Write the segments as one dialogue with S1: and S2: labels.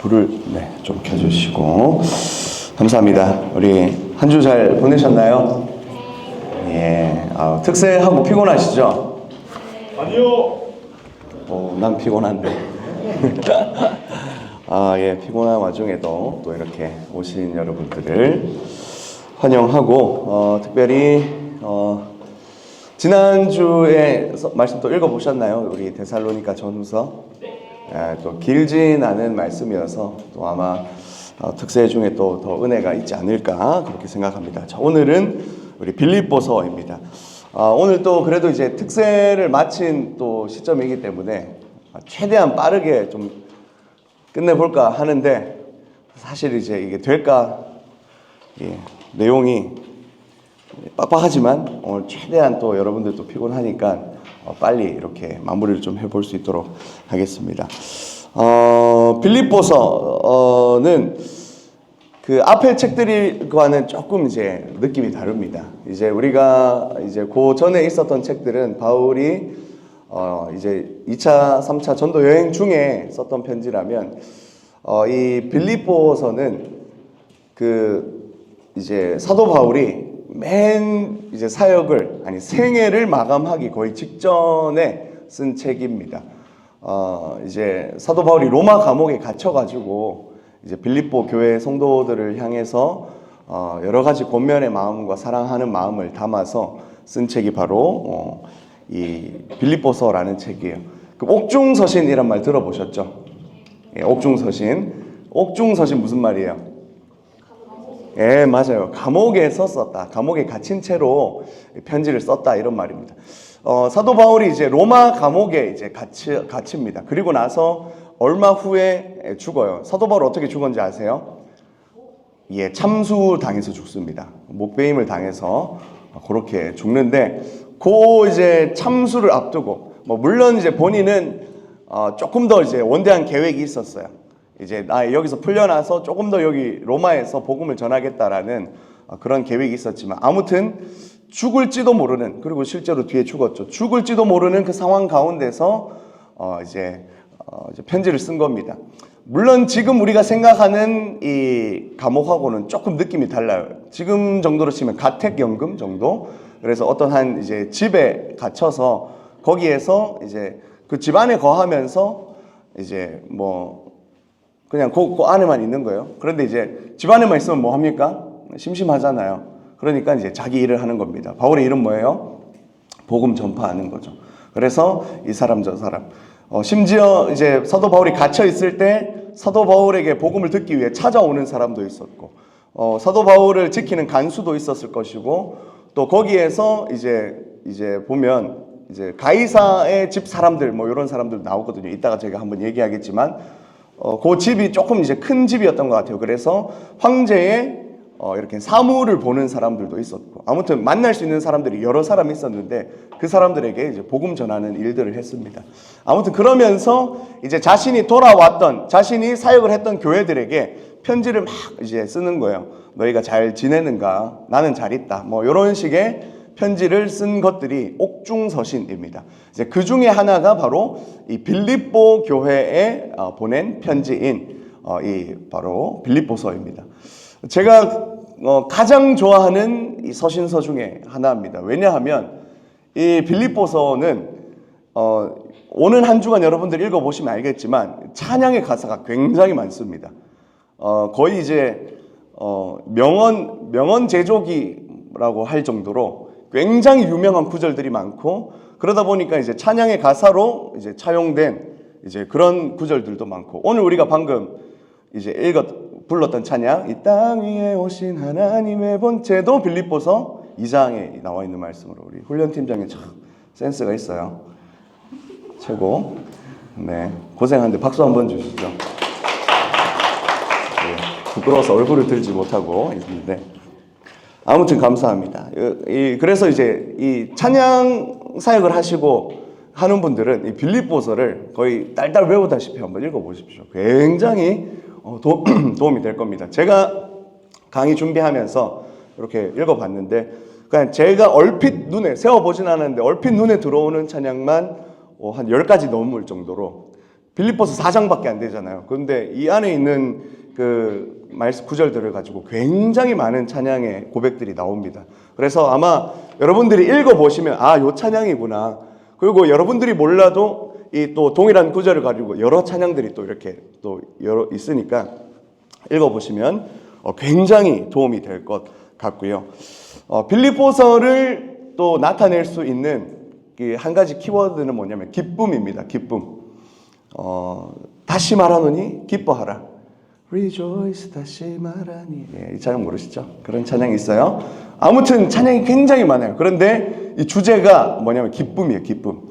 S1: 불을 좀 켜주시고 감사합니다. 우리 한 주 잘 보내셨나요? 예. 특세하고 피곤하시죠?
S2: 아니요.
S1: 난 피곤한데. 예, 피곤한 와중에도 또 이렇게 오신 여러분들을 환영하고 특별히 지난주에 말씀 또 읽어보셨나요? 우리 데살로니가 전후서. 또 길진 않은 말씀이어서 또 아마 특세 중에 또 더 은혜가 있지 않을까 그렇게 생각합니다. 자, 오늘은 우리 빌립보서입니다. 오늘 또 그래도 이제 특세를 마친 또 시점이기 때문에 최대한 빠르게 좀 끝내볼까 하는데 사실 이제 이게 될까? 내용이 빡빡하지만 오늘 최대한 또 여러분들도 피곤하니까 빨리 이렇게 마무리를 좀 해볼 수 있도록 하겠습니다. 빌립보서는 그 앞에 책들과는 조금 이제 느낌이 다릅니다. 이제 우리가 이제 그 전에 있었던 책들은 바울이 이제 2차, 3차 전도 여행 중에 썼던 편지라면 이 빌립보서는 그 이제 사도 바울이 맨 이제 사역을 생애를 마감하기 거의 직전에 쓴 책입니다. 이제 사도 바울이 로마 감옥에 갇혀가지고 이제 빌립보 교회 성도들을 향해서 여러 가지 권면의 마음과 사랑하는 마음을 담아서 쓴 책이 바로 이 빌립보서라는 책이에요. 그 옥중서신이란 말 들어보셨죠? 예, 옥중서신. 옥중서신 무슨 말이에요? 예, 맞아요. 감옥에서 썼다. 감옥에 갇힌 채로 편지를 썼다 이런 말입니다. 사도 바울이 이제 로마 감옥에 이제 갇힙니다. 그리고 나서 얼마 후에 죽어요. 사도 바울 어떻게 죽었는지 아세요? 예, 참수당해서 죽습니다. 목베임을 당해서 그렇게 죽는데 그 이제 참수를 앞두고 물론 이제 본인은 조금 더 이제 원대한 계획이 있었어요. 이제 여기서 풀려나서 조금 더 여기 로마에서 복음을 전하겠다라는 그런 계획이 있었지만 아무튼 죽을지도 모르는, 그리고 실제로 뒤에 죽었죠. 죽을지도 모르는 그 상황 가운데서 이제 편지를 쓴 겁니다. 물론 지금 우리가 생각하는 이 감옥하고는 조금 느낌이 달라요. 지금 정도로 치면 가택연금 정도. 그래서 어떤 한 이제 집에 갇혀서 거기에서 이제 그 집 안에 거하면서 이제 그냥 그 안에만 있는 거예요. 그런데 이제 집 안에만 있으면 뭐 합니까? 심심하잖아요. 그러니까 이제 자기 일을 하는 겁니다. 바울의 일은 뭐예요? 복음 전파하는 거죠. 그래서 이 사람 저 사람. 심지어 이제 사도 바울이 갇혀 있을 때 사도 바울에게 복음을 듣기 위해 찾아오는 사람도 있었고, 사도 바울을 지키는 간수도 있었을 것이고, 또 거기에서 이제 보면 이제 가이사의 집 사람들 이런 사람들 나오거든요. 이따가 제가 한번 얘기하겠지만. 그 집이 조금 이제 큰 집이었던 것 같아요. 그래서 황제의 이렇게 사무를 보는 사람들도 있었고, 아무튼 만날 수 있는 사람들이 여러 사람이 있었는데 그 사람들에게 이제 복음 전하는 일들을 했습니다. 아무튼 그러면서 이제 자신이 돌아왔던, 자신이 사역을 했던 교회들에게 편지를 막 이제 쓰는 거예요. 너희가 잘 지내는가? 나는 잘 있다. 이런 식의 편지를 쓴 것들이 옥중서신입니다. 이제 그 중에 하나가 바로 이 빌립보 교회에 보낸 편지인 이 바로 빌립보서입니다. 제가 가장 좋아하는 이 서신서 중에 하나입니다. 왜냐하면 이 빌립보서는 오는 한 주간 여러분들 읽어보시면 알겠지만 찬양의 가사가 굉장히 많습니다. 거의 이제 명언 제조기라고 할 정도로 굉장히 유명한 구절들이 많고, 그러다 보니까 이제 찬양의 가사로 이제 차용된 이제 그런 구절들도 많고, 오늘 우리가 방금 이제 불렀던 찬양, 이 땅 위에 오신 하나님의 본체도 빌립보서 2장에 나와 있는 말씀으로 우리 훈련팀장이 참 센스가 있어요. 최고. 네, 고생하는데 박수 한번 주시죠. 네, 부끄러워서 얼굴을 들지 못하고 있는데 아무튼 감사합니다. 그래서 이제 이 찬양 사역을 하시고 하는 분들은 이 빌립보서를 거의 딸딸 외우다시피 한번 읽어보십시오. 굉장히 도움이 될 겁니다. 제가 강의 준비하면서 이렇게 읽어봤는데 그냥 제가 얼핏 눈에 세워보진 않았는데 얼핏 눈에 들어오는 찬양만 한 10가지 넘을 정도로 빌립보서 4장밖에 안 되잖아요. 그런데 이 안에 있는 그 말씀 구절들을 가지고 굉장히 많은 찬양의 고백들이 나옵니다. 그래서 아마 여러분들이 읽어보시면 요 찬양이구나. 그리고 여러분들이 몰라도 이 또 동일한 구절을 가지고 여러 찬양들이 또 이렇게 또 여러 있으니까 읽어보시면 굉장히 도움이 될 것 같고요. 빌립보서를 또 나타낼 수 있는 한 가지 키워드는 뭐냐면 기쁨입니다. 기쁨. 다시 말하노니 기뻐하라. Rejoice 다시 말하니. 이 찬양 모르시죠? 그런 찬양이 있어요. 아무튼 찬양이 굉장히 많아요. 그런데 이 주제가 뭐냐면 기쁨이에요. 기쁨.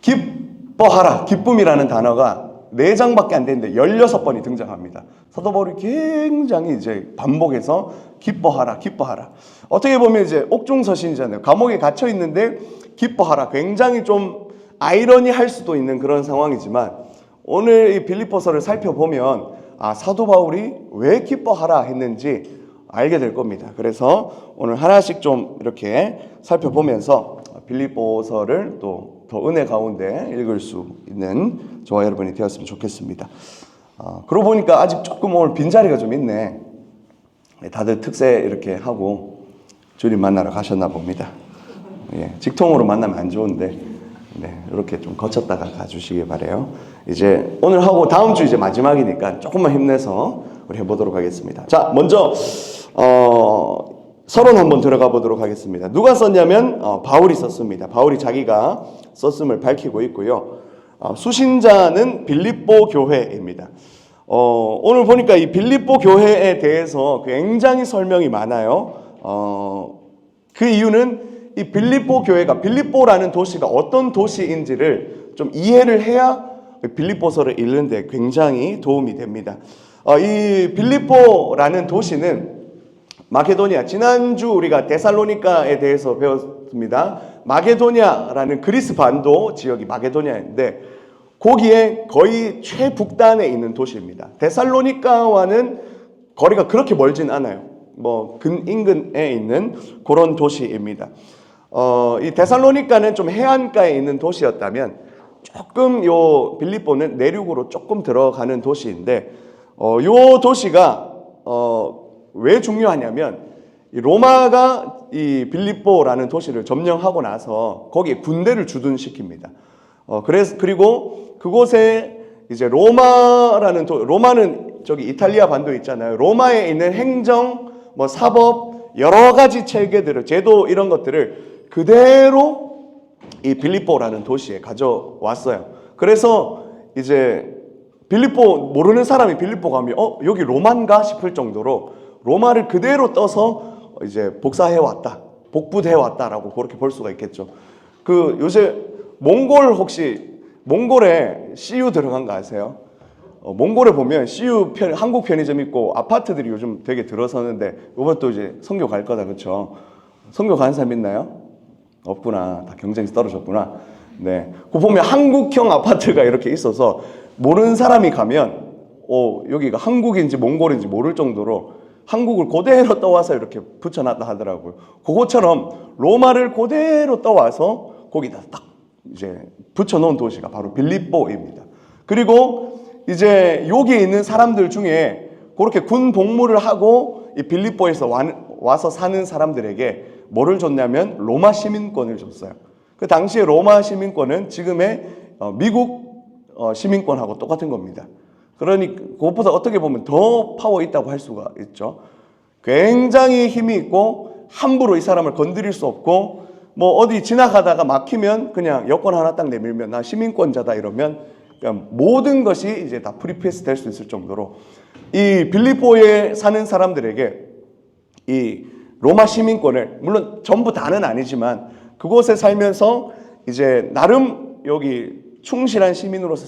S1: 기뻐하라. 기쁨이라는 단어가 4장밖에 안 되는데 16번이 등장합니다. 사도 바울이 굉장히 이제 반복해서 기뻐하라, 기뻐하라. 어떻게 보면 이제 옥중서신이잖아요. 감옥에 갇혀 있는데 기뻐하라. 굉장히 좀 아이러니할 수도 있는 그런 상황이지만 오늘 이 빌립보서를 살펴보면 사도 바울이 왜 기뻐하라 했는지 알게 될 겁니다. 그래서 오늘 하나씩 좀 이렇게 살펴보면서 빌립보서를 또 더 은혜 가운데 읽을 수 있는 저와 여러분이 되었으면 좋겠습니다. 그러고 보니까 아직 조금 오늘 빈자리가 좀 있네. 다들 특세 이렇게 하고 주님 만나러 가셨나 봅니다. 직통으로 만나면 안 좋은데 이렇게 좀 거쳤다가 가주시기 바래요. 이제 오늘 하고 다음 주 이제 마지막이니까 조금만 힘내서 우리 해보도록 하겠습니다. 자, 먼저 서론 한번 들어가 보도록 하겠습니다. 누가 썼냐면 바울이 썼습니다. 바울이 자기가 썼음을 밝히고 있고요. 수신자는 빌립보 교회입니다. 오늘 보니까 이 빌립보 교회에 대해서 굉장히 설명이 많아요. 그 이유는 이 빌립보 교회가 빌립보라는 도시가 어떤 도시인지를 좀 이해를 해야 빌립보서를 읽는데 굉장히 도움이 됩니다. 이 빌립보라는 도시는 마게도니아, 지난주 우리가 데살로니가에 대해서 배웠습니다. 마게도니아라는 그리스 반도 지역이 마게도니아인데 거기에 거의 최북단에 있는 도시입니다. 데살로니가와는 거리가 그렇게 멀진 않아요. 인근에 있는 그런 도시입니다. 이 데살로니가는 좀 해안가에 있는 도시였다면 조금 요 빌립보는 내륙으로 조금 들어가는 도시인데 요 도시가 왜 중요하냐면 이 로마가 이 빌립보라는 도시를 점령하고 나서 거기에 군대를 주둔시킵니다. 그리고 그곳에 이제 로마는 저기 이탈리아 반도 있잖아요. 로마에 있는 행정, 사법 여러 가지 체계들을 제도 이런 것들을 그대로 이 빌립보라는 도시에 가져왔어요. 그래서 이제 빌립보 모르는 사람이 빌립보 가면 여기 로마인가 싶을 정도로 로마를 그대로 떠서 이제 복사해 왔다, 복붙해 왔다라고 그렇게 볼 수가 있겠죠. 요새 몽골에 CU 들어간 거 아세요? 몽골에 보면 CU 한국 편의점 있고 아파트들이 요즘 되게 들어서는데 이번 또 이제 선교 갈 거다, 그렇죠? 선교 가는 사람 있나요? 없구나. 다 경쟁이 떨어졌구나. 네, 그 보면 한국형 아파트가 이렇게 있어서 모르는 사람이 가면 여기가 한국인지 몽골인지 모를 정도로 한국을 그대로 떠와서 이렇게 붙여놨다 하더라고요. 그것처럼 로마를 그대로 떠와서 거기다 딱 이제 붙여놓은 도시가 바로 빌립보입니다. 그리고 이제 여기 있는 사람들 중에 그렇게 군 복무를 하고 이 빌립보에서 와서 사는 사람들에게 뭐를 줬냐면 로마 시민권을 줬어요. 그 당시에 로마 시민권은 지금의 미국 시민권하고 똑같은 겁니다. 그러니 그것보다 어떻게 보면 더 파워 있다고 할 수가 있죠. 굉장히 힘이 있고 함부로 이 사람을 건드릴 수 없고 어디 지나가다가 막히면 그냥 여권 하나 딱 내밀면 나 시민권자다 이러면 그냥 모든 것이 이제 다 프리패스 될 수 있을 정도로 이 빌립보에 사는 사람들에게 이 로마 시민권을 물론 전부 다는 아니지만 그곳에 살면서 이제 나름 여기 충실한 시민으로서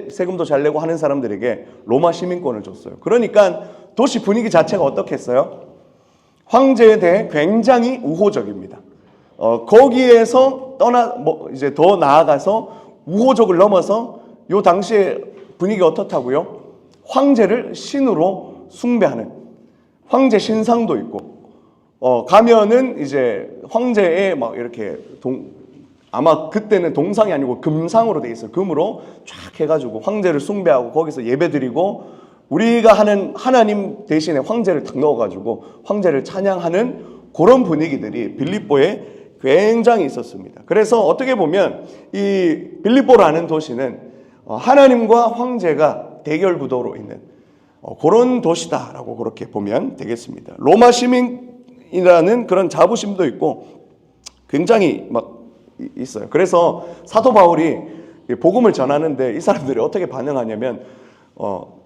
S1: 세금도 잘 내고 하는 사람들에게 로마 시민권을 줬어요. 그러니까 도시 분위기 자체가 어떻겠어요? 황제에 대해 굉장히 우호적입니다. 거기에서 이제 더 나아가서 우호적을 넘어서 요 당시에 분위기 어떻다고요? 황제를 신으로 숭배하는 황제 신상도 있고 가면은 이제 황제의 막 이렇게 아마 그때는 동상이 아니고 금상으로 돼 있어요. 금으로 쫙 해가지고 황제를 숭배하고 거기서 예배드리고 우리가 하는 하나님 대신에 황제를 딱 넣어가지고 황제를 찬양하는 그런 분위기들이 빌립보에 굉장히 있었습니다. 그래서 어떻게 보면 이 빌립보라는 도시는 하나님과 황제가 대결 구도로 있는 그런 도시다라고 그렇게 보면 되겠습니다. 로마 시민이라는 그런 자부심도 있고 굉장히 막 있어요. 그래서 사도 바울이 복음을 전하는데 이 사람들이 어떻게 반응하냐면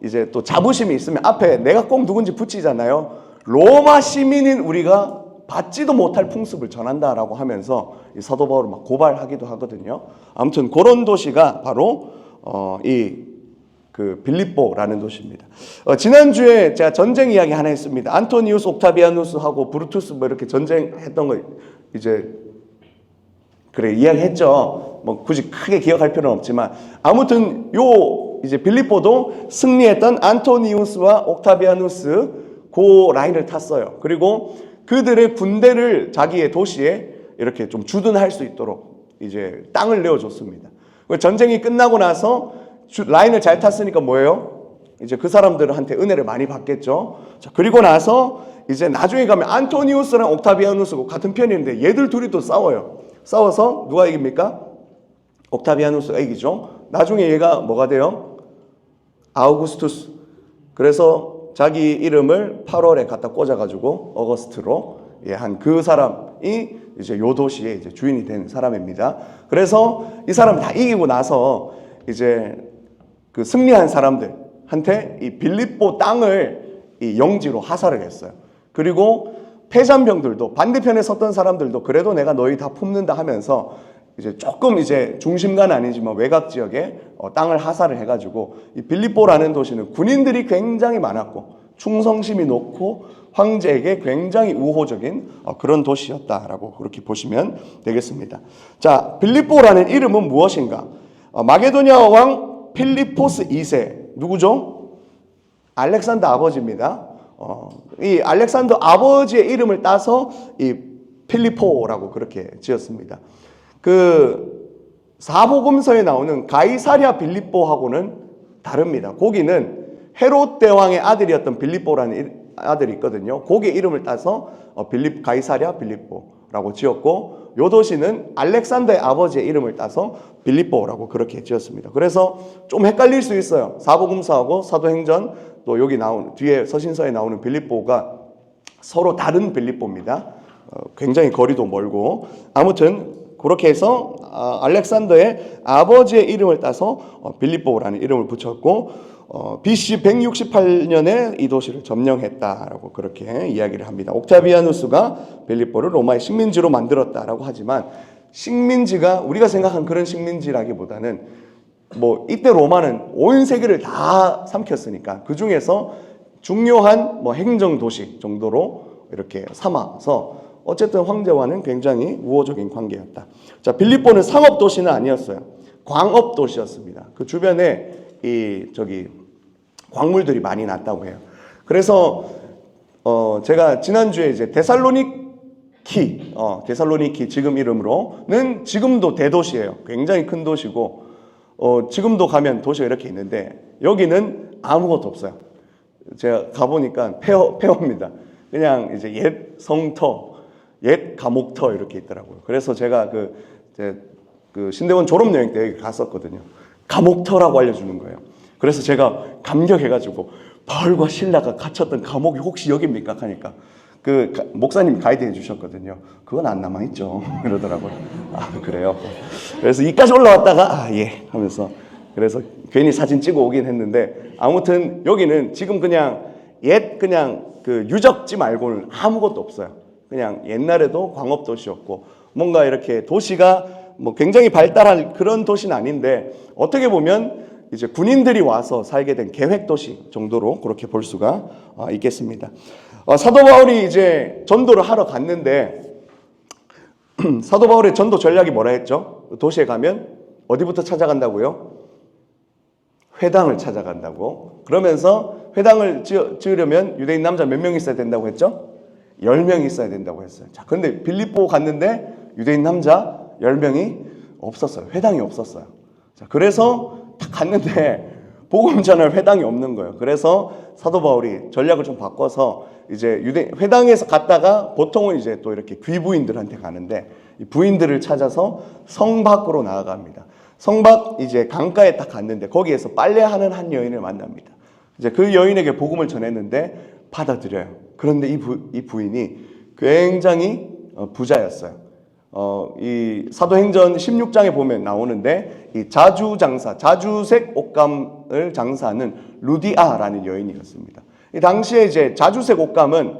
S1: 이제 또 자부심이 있으면 앞에 내가 꼭 누군지 붙이잖아요. 로마 시민인 우리가 받지도 못할 풍습을 전한다라고 하면서 이 사도 바울을 막 고발하기도 하거든요. 아무튼 그런 도시가 바로 그 빌립보라는 도시입니다. 지난주에 제가 전쟁 이야기 하나 했습니다. 안토니우스 옥타비아누스하고 브루투스 뭐 이렇게 전쟁했던 거 이제 그래 이야기했죠. 뭐 굳이 크게 기억할 필요는 없지만 아무튼 이제 빌립보도 승리했던 안토니우스와 옥타비아누스 그 라인을 탔어요. 그리고 그들의 군대를 자기의 도시에 이렇게 좀 주둔할 수 있도록 이제 땅을 내어줬습니다. 전쟁이 끝나고 나서 라인을 잘 탔으니까 뭐예요? 이제 그 사람들한테 은혜를 많이 받겠죠. 자, 그리고 나서 이제 나중에 가면 안토니우스랑 옥타비아누스가 같은 편인데 얘들 둘이 또 싸워요. 싸워서 누가 이깁니까? 옥타비아누스가 이기죠. 나중에 얘가 뭐가 돼요? 아우구스투스. 그래서 자기 이름을 8월에 갖다 꽂아가지고 어거스트로 한 그 사람이 이제 요 도시의 이제 주인이 된 사람입니다. 그래서 이 사람이 다 이기고 나서 이제 그 승리한 사람들한테 이 빌립보 땅을 이 영지로 하사를 했어요. 그리고 패잔병들도 반대편에 섰던 사람들도 그래도 내가 너희 다 품는다 하면서 이제 조금 이제 중심가는 아니지만 외곽 지역에 땅을 하사를 해가지고 이 빌립보라는 도시는 군인들이 굉장히 많았고 충성심이 높고 황제에게 굉장히 우호적인 그런 도시였다라고 그렇게 보시면 되겠습니다. 자, 빌립보라는 이름은 무엇인가? 마게도니아 왕 필리포스 2세 누구죠? 알렉산더 아버지입니다. 이 알렉산더 아버지의 이름을 따서 이 필리포라고 그렇게 지었습니다. 그 사복음서에 나오는 가이사랴 빌립보하고는 다릅니다. 거기는 헤롯 대왕의 아들이었던 빌립보라는 아들이 있거든요. 거기의 이름을 따서 가이사랴 빌립보라고 지었고 요 도시는 알렉산더의 아버지의 이름을 따서 빌립보라고 그렇게 지었습니다. 그래서 좀 헷갈릴 수 있어요. 사복음서하고 사도행전 또 여기 나오는 뒤에 서신서에 나오는 빌립보가 서로 다른 빌립보입니다. 굉장히 거리도 멀고 아무튼 그렇게 해서 알렉산더의 아버지의 이름을 따서 빌립보라는 이름을 붙였고 BC 168년에 이 도시를 점령했다라고 그렇게 이야기를 합니다. 옥타비아누스가 빌립보를 로마의 식민지로 만들었다라고 하지만 식민지가 우리가 생각한 그런 식민지라기보다는 뭐 이때 로마는 온 세계를 다 삼켰으니까 그 중에서 중요한 뭐 행정 도시 정도로 이렇게 삼아서 어쨌든 황제와는 굉장히 우호적인 관계였다. 자, 빌립보는 상업 도시는 아니었어요. 광업 도시였습니다. 그 주변에 광물들이 많이 났다고 해요. 그래서 제가 지난주에 이제 데살로니키 지금 이름으로는 지금도 대도시예요. 굉장히 큰 도시고 지금도 가면 도시가 이렇게 있는데 여기는 아무것도 없어요. 제가 가보니까 폐허입니다. 그냥 이제 옛 성터, 옛 감옥터 이렇게 있더라고요. 그래서 제가 그 신대원 졸업여행 때 여기 갔었거든요. 감옥터라고 알려주는 거예요. 그래서 제가 감격해가지고 바울과 실라가 갇혔던 감옥이 혹시 여기입니까? 하니까 그 목사님 가이드 해주셨거든요. 그건 안 남아있죠. 이러더라고요. 아, 그래요? 그래서 이까지 올라왔다가 예 하면서 그래서 괜히 사진 찍어 오긴 했는데 아무튼 여기는 지금 그냥 그 유적지 말고는 아무것도 없어요. 그냥 옛날에도 광업도시였고 뭔가 이렇게 도시가 뭐 굉장히 발달한 그런 도시는 아닌데 어떻게 보면 이제 군인들이 와서 살게 된 계획도시 정도로 그렇게 볼 수가 있겠습니다. 사도 바울이 이제 전도를 하러 갔는데 사도 바울의 전도 전략이 뭐라 했죠? 도시에 가면 어디부터 찾아간다고요? 회당을 찾아간다고. 그러면서 회당을 지으려면 유대인 남자 몇 명 있어야 된다고 했죠? 10명이 있어야 된다고 했어요. 자, 근데 빌립보 갔는데 유대인 남자 10명이 없었어요. 회당이 없었어요. 자, 그래서 딱 갔는데 복음 전할 회당이 없는 거예요. 그래서 사도 바울이 전략을 좀 바꿔서 이제 회당에서 갔다가 보통은 이제 또 이렇게 귀부인들한테 가는데 이 부인들을 찾아서 성 밖으로 나아갑니다. 성 밖 이제 강가에 딱 갔는데 거기에서 빨래하는 한 여인을 만납니다. 이제 그 여인에게 복음을 전했는데 받아들여요. 그런데 이 부인이 굉장히 부자였어요. 이 사도행전 16장에 보면 나오는데 이 자주색 옷감을 장사하는 루디아라는 여인이었습니다. 이 당시에 이제 자주색 옷감은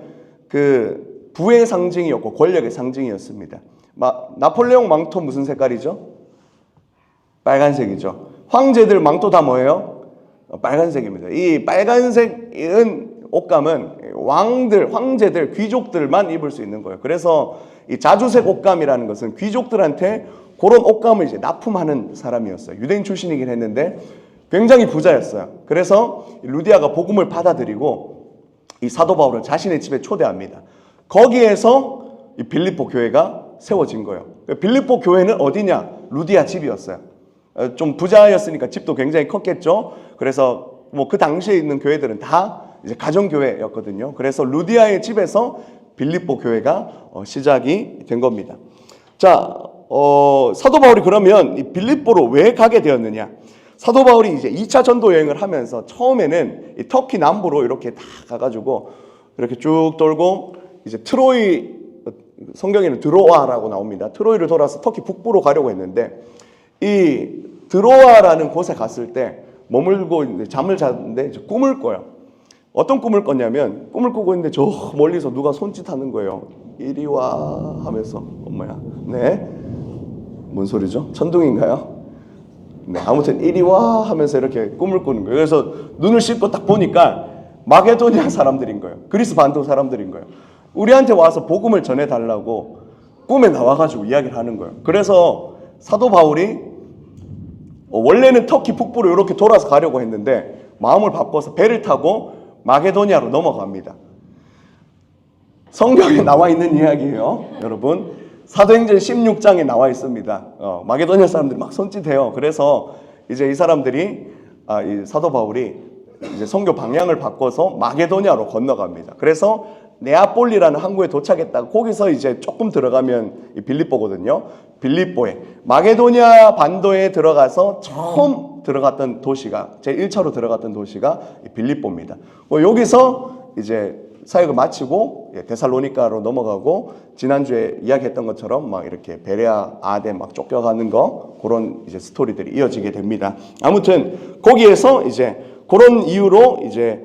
S1: 그 부의 상징이었고 권력의 상징이었습니다. 나폴레옹 망토 무슨 색깔이죠? 빨간색이죠. 황제들 망토 다 뭐예요? 빨간색입니다. 이 빨간색은 옷감은 황제들, 귀족들만 입을 수 있는 거예요. 그래서 이 자주색 옷감이라는 것은 귀족들한테 그런 옷감을 이제 납품하는 사람이었어요. 유대인 출신이긴 했는데 굉장히 부자였어요. 그래서 루디아가 복음을 받아들이고 이 사도 바울을 자신의 집에 초대합니다. 거기에서 이 빌립보 교회가 세워진 거예요. 빌립보 교회는 어디냐? 루디아 집이었어요. 좀 부자였으니까 집도 굉장히 컸겠죠. 그래서 뭐 그 당시에 있는 교회들은 다 이제 가정교회였거든요. 그래서 루디아의 집에서 빌립보 교회가 시작이 된 겁니다. 자, 사도 바울이 그러면 이 빌립보로 왜 가게 되었느냐? 사도 바울이 이제 2차 전도 여행을 하면서 처음에는 이 터키 남부로 이렇게 다 가가지고 이렇게 쭉 돌고 이제 트로이, 성경에는 드로아라고 나옵니다. 트로이를 돌아서 터키 북부로 가려고 했는데 이 드로아라는 곳에 갔을 때 머물고 이제 잠을 잤는데 이제 꿈을 꿔요. 어떤 꿈을 꿨냐면 꿈을 꾸고 있는데 저 멀리서 누가 손짓하는 거예요. 이리 와 하면서 엄마야. 네. 뭔 소리죠? 천둥인가요? 네. 아무튼 이리 와 하면서 이렇게 꿈을 꾸는 거예요. 그래서 눈을 씻고 딱 보니까 마게도니아 사람들인 거예요. 그리스 반도 사람들인 거예요. 우리한테 와서 복음을 전해달라고 꿈에 나와가지고 이야기를 하는 거예요. 그래서 사도 바울이 원래는 터키 북부로 이렇게 돌아서 가려고 했는데 마음을 바꿔서 배를 타고 마게도니아로 넘어갑니다. 성경에 나와 있는 이야기예요. 여러분 사도행전 16장에 나와 있습니다. 마게도니아 사람들이 막 손짓해요. 그래서 이제 이 사람들이 이 사도 바울이 이제 선교 방향을 바꿔서 마게도니아로 건너갑니다. 그래서 네아폴리라는 항구에 도착했다가 거기서 이제 조금 들어가면 빌립보거든요. 빌립보에 마게도니아 반도에 들어가서 처음 들어갔던 도시가 제 1차로 들어갔던 도시가 빌립보입니다. 여기서 이제 사역을 마치고 데살로니가로 넘어가고 지난주에 이야기했던 것처럼 막 이렇게 베레아, 아덴 막 쫓겨가는 거 그런 이제 스토리들이 이어지게 됩니다. 아무튼 거기에서 이제 그런 이유로 이제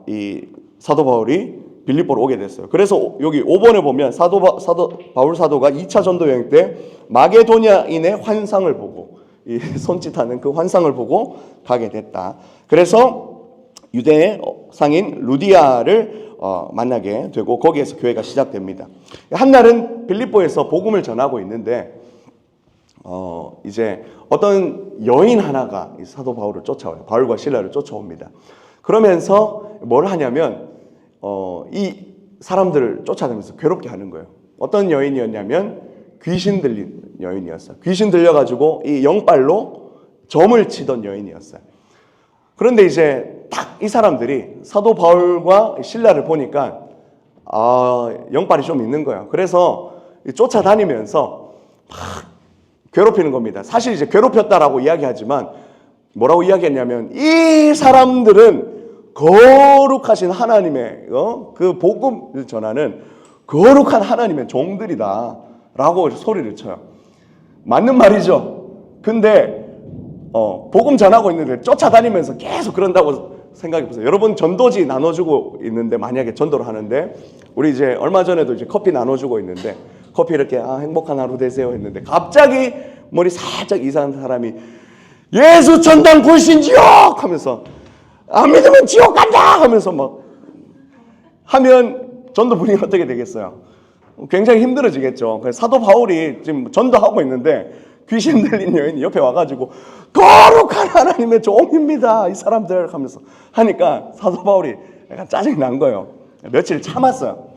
S1: 이 사도 바울이 빌립보로 오게 됐어요. 그래서 여기 5번에 보면 바울 사도가 2차 전도 여행 때 마게도니아인의 환상을 보고 이 손짓하는 그 환상을 보고 가게 됐다. 그래서 유대의 상인 루디아를 만나게 되고 거기에서 교회가 시작됩니다. 한날은 빌립보에서 복음을 전하고 있는데 이제 어떤 여인 하나가 이 사도 바울을 쫓아와요. 바울과 실라를 쫓아옵니다. 그러면서 뭘 하냐면 이 사람들을 쫓아다니면서 괴롭게 하는 거예요. 어떤 여인이었냐면 귀신 들린 여인이었어요. 귀신 들려가지고 이 영빨로 점을 치던 여인이었어요. 그런데 이제 딱 이 사람들이 사도 바울과 실라를 보니까 영빨이 좀 있는 거예요. 그래서 쫓아다니면서 막 괴롭히는 겁니다. 사실 이제 괴롭혔다라고 이야기하지만 뭐라고 이야기했냐면 이 사람들은 거룩하신 하나님의 그 복음을 전하는 거룩한 하나님의 종들이다 라고 소리를 쳐요. 맞는 말이죠. 근데 복음 전하고 있는데 쫓아다니면서 계속 그런다고 생각해 보세요. 여러분 전도지 나눠주고 있는데 만약에 전도를 하는데 우리 이제 얼마 전에도 이제 커피 나눠주고 있는데 커피 이렇게 행복한 하루 되세요 했는데 갑자기 머리 살짝 이상한 사람이 예수 천당 불신지옥 하면서 안 믿으면 지옥 간다 하면서 막 하면 전도 분위기가 어떻게 되겠어요? 굉장히 힘들어지겠죠. 그래서 사도 바울이 지금 전도하고 있는데 귀신 들린 여인이 옆에 와가지고 거룩한 하나님의 종입니다 이 사람들 하면서 하니까 사도 바울이 약간 짜증이 난 거예요. 며칠 참았어요.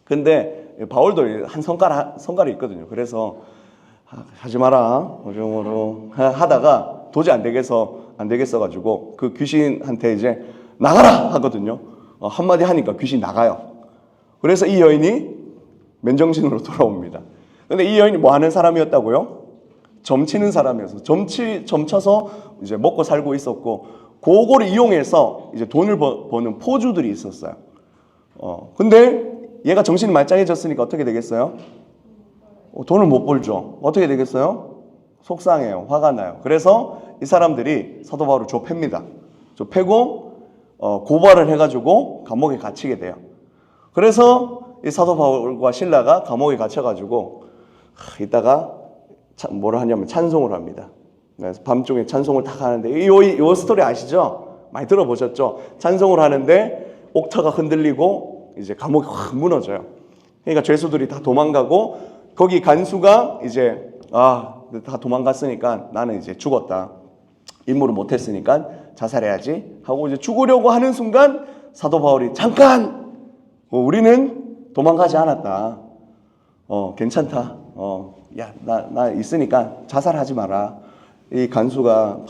S1: 근데 바울도 한 성깔이 있거든요. 그래서 하지 마라 오종으로 하다가 도저히 안 되겠어가지고 그 귀신한테 이제 나가라 하거든요. 한마디 하니까 귀신 나가요. 그래서 이 여인이 맨정신으로 돌아옵니다. 근데 이 여인이 뭐 하는 사람이었다고요? 점치는 사람이어서 점쳐서 이제 먹고 살고 있었고, 그거를 이용해서 이제 돈을 버는 포주들이 있었어요. 근데 얘가 정신이 말짱해졌으니까 어떻게 되겠어요? 돈을 못 벌죠. 어떻게 되겠어요? 속상해요. 화가 나요. 그래서 이 사람들이 사도 바울을 좁힙니다. 좁히고 고발을 해가지고 감옥에 갇히게 돼요. 그래서 이 사도 바울과 실라가 감옥에 갇혀가지고 이따가 뭐를 하냐면 찬송을 합니다. 그래서 밤중에 찬송을 딱 하는데 이 스토리 아시죠? 많이 들어보셨죠? 찬송을 하는데 옥터가 흔들리고 이제 감옥이 확 무너져요. 그러니까 죄수들이 다 도망가고, 거기 간수가 이제 다 도망갔으니까 나는 이제 죽었다. 임무를 못했으니까 자살해야지 하고 이제 죽으려고 하는 순간 사도 바울이 잠깐! 우리는 도망가지 않았다. 괜찮다. 야, 나 있으니까 자살하지 마라. 이 간수가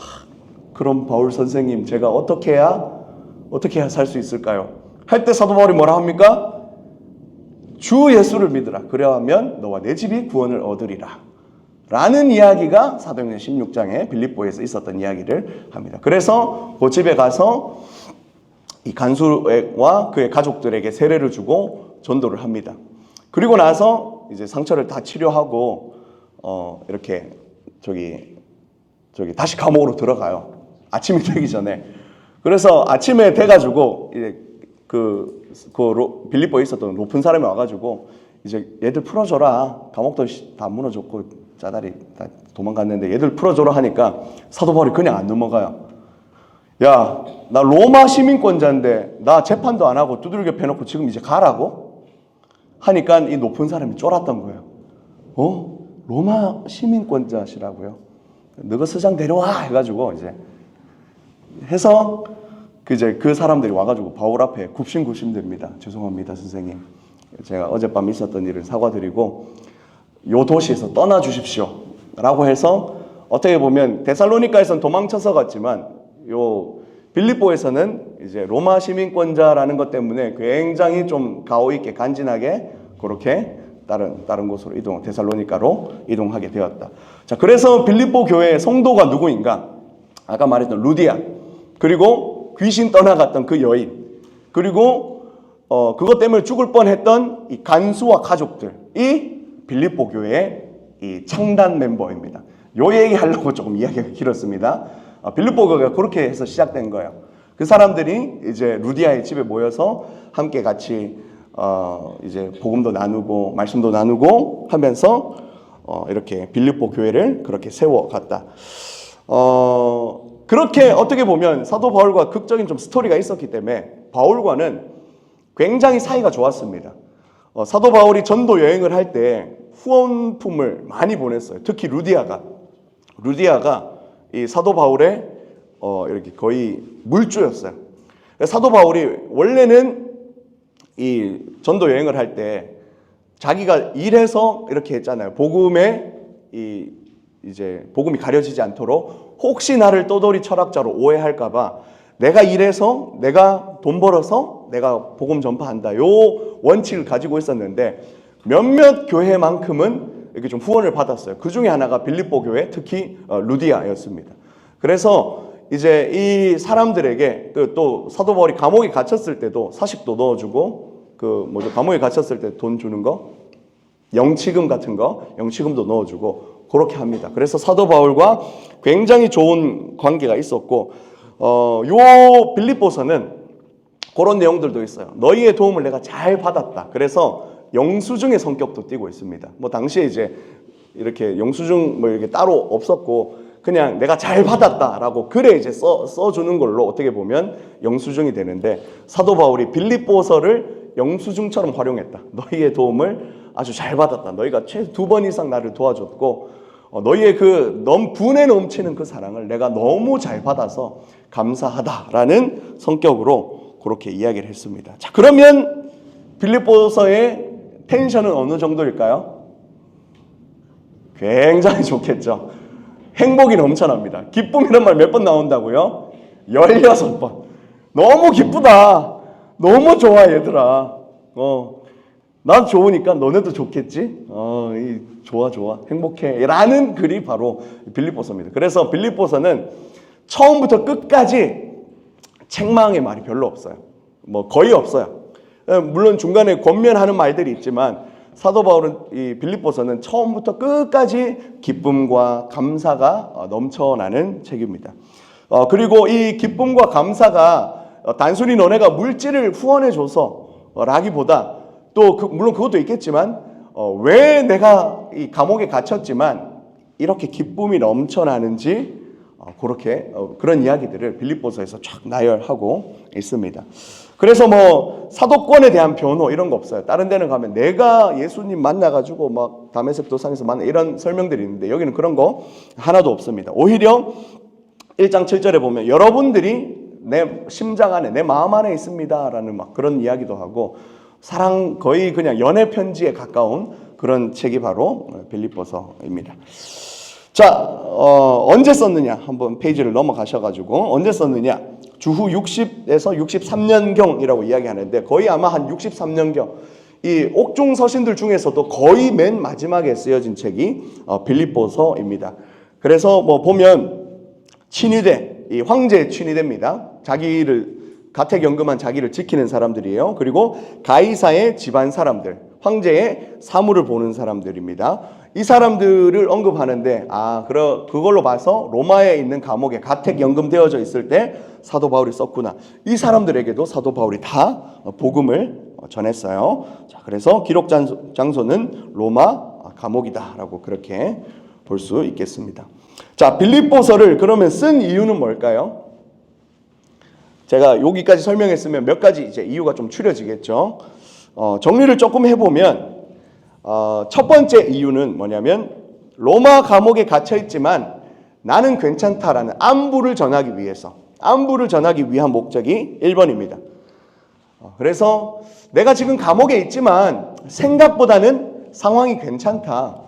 S1: 그럼 바울 선생님 제가 어떻게 해야 살 수 있을까요? 할 때 사도 바울이 뭐라 합니까? 주 예수를 믿으라. 그래야하면 너와 내 집이 구원을 얻으리라. 라는 이야기가 사도행전 16장에 빌립보에서 있었던 이야기를 합니다. 그래서 그 집에 가서 이 간수와 그의 가족들에게 세례를 주고 전도를 합니다. 그리고 나서 이제 상처를 다 치료하고 이렇게 다시 감옥으로 들어가요. 아침이 되기 전에. 그래서 아침에 돼가지고 이제 빌립보에 있었던 높은 사람이 와가지고 이제 얘들 풀어줘라. 감옥도 다 무너졌고 짜다리 다 도망갔는데 얘들 풀어줘라 하니까 사도 바울이 그냥 안 넘어가요. 야, 나 로마 시민권자인데 나 재판도 안 하고 두들겨 패놓고 지금 이제 가라고? 하니까 이 높은 사람이 쫄았던 거예요. 로마 시민권자시라고요? 너가 서장 데려와 해가지고 이제 해서 그 사람들이 와가지고 바울 앞에 굽신굽신됩니다. 죄송합니다, 선생님. 제가 어젯밤 있었던 일을 사과드리고 요 도시에서 떠나 주십시오. 라고 해서 어떻게 보면 데살로니가에서는 도망쳐서 갔지만 요 빌립보에서는 이제 로마 시민권자라는 것 때문에 굉장히 좀 가오 있게 간지나게 그렇게 다른 곳으로 데살로니가로 이동하게 되었다. 자, 그래서 빌립보 교회의 성도가 누구인가? 아까 말했던 루디아, 그리고 귀신 떠나갔던 그 여인, 그리고 그것 때문에 죽을 뻔했던 이 간수와 가족들이 빌립보 교회의 이 창단 멤버입니다. 요 얘기 하려고 조금 이야기가 길었습니다. 빌립보 교회가 그렇게 해서 시작된 거예요. 그 사람들이 이제 루디아의 집에 모여서 함께 같이 이제 복음도 나누고 말씀도 나누고 하면서 이렇게 빌립보 교회를 그렇게 세워갔다. 그렇게 어떻게 보면 사도 바울과 극적인 좀 스토리가 있었기 때문에 바울과는 굉장히 사이가 좋았습니다. 사도 바울이 전도 여행을 할 때 후원품을 많이 보냈어요. 특히 루디아가 이 사도 바울의 이렇게 거의 물주였어요. 사도 바울이 원래는 이 전도 여행을 할 때 자기가 일해서 이렇게 했잖아요. 이제 복음이 가려지지 않도록 혹시 나를 떠돌이 철학자로 오해할까봐 내가 일해서 내가 돈 벌어서 내가 복음 전파한다. 요 원칙을 가지고 있었는데 몇몇 교회만큼은 이렇게 좀 후원을 받았어요. 그 중에 하나가 빌립보 교회, 특히 루디아였습니다. 그래서 이제 이 사람들에게 또 사도 바울이 감옥에 갇혔을 때도 사식도 넣어주고 감옥에 갇혔을 때 돈 주는 거, 영치금 같은 거, 영치금도 넣어주고 그렇게 합니다. 그래서 사도 바울과 굉장히 좋은 관계가 있었고, 요 빌립보서는 그런 내용들도 있어요. 너희의 도움을 내가 잘 받았다. 그래서 영수증의 성격도 띠고 있습니다. 당시에 이제 이렇게 영수증 이렇게 따로 없었고 그냥 내가 잘 받았다라고 글에 이제 써주는 걸로 어떻게 보면 영수증이 되는데, 사도 바울이 빌립보서를 영수증처럼 활용했다. 너희의 도움을 아주 잘 받았다. 너희가 최소 2번 이상 나를 도와줬고 너희의 분에 넘치는 그 사랑을 내가 너무 잘 받아서 감사하다라는 성격으로 그렇게 이야기를 했습니다. 자, 그러면 빌립보서의 텐션은 어느 정도일까요? 굉장히 좋겠죠. 행복이 넘쳐납니다. 기쁨이란 말 몇 번 나온다고요? 16번. 너무 기쁘다. 너무 좋아 얘들아. 난 좋으니까 너네도 좋겠지? 좋아 행복해 라는 글이 바로 빌립보서입니다. 그래서 빌립보서는 처음부터 끝까지 책망의 말이 별로 없어요. 뭐 거의 없어요. 물론 중간에 권면하는 말들이 있지만 사도 바울은 이 빌립보서는 처음부터 끝까지 기쁨과 감사가 넘쳐나는 책입니다. 그리고 이 기쁨과 감사가 단순히 너네가 물질을 후원해줘서 라기보다 또 물론 그것도 있겠지만 왜 내가 이 감옥에 갇혔지만 이렇게 기쁨이 넘쳐나는지 그렇게 그런 이야기들을 빌립보서에서 쫙 나열하고 있습니다. 그래서 뭐 사도권에 대한 변호 이런 거 없어요. 다른 데는 가면 내가 예수님 만나가지고 막 다메섹 도상에서 만나 이런 설명들이 있는데 여기는 그런 거 하나도 없습니다. 오히려 1장 7절에 보면 여러분들이 내 심장 안에 내 마음 안에 있습니다라는 막 그런 이야기도 하고 사랑 거의 그냥 연애 편지에 가까운 그런 책이 바로 빌립보서입니다. 자, 언제 썼느냐? 한번 페이지를 넘어가셔가지고 언제 썼느냐? 주후 60에서 63년경이라고 이야기하는데 거의 아마 한 63년경. 이 옥중 서신들 중에서도 거의 맨 마지막에 쓰여진 책이 빌립보서입니다. 그래서 뭐 보면 친위대, 이 황제 친위대입니다. 자기를 가택연금한 자기를 지키는 사람들이에요. 그리고 가이사의 집안 사람들, 황제의 사무를 보는 사람들입니다. 이 사람들을 언급하는데 그걸로 봐서 로마에 있는 감옥에 가택연금 되어져 있을 때 사도 바울이 썼구나. 이 사람들에게도 사도 바울이 다 복음을 전했어요. 자, 그래서 기록 장소는 로마 감옥이다라고 그렇게 볼 수 있겠습니다. 자, 빌립보서를 그러면 쓴 이유는 뭘까요? 제가 여기까지 설명했으면 몇 가지 이제 이유가 좀 추려지겠죠. 정리를 조금 해보면 첫 번째 이유는 뭐냐면 로마 감옥에 갇혀 있지만 나는 괜찮다라는 안부를 전하기 위한 목적이 1번입니다. 그래서 내가 지금 감옥에 있지만 생각보다는 상황이 괜찮다.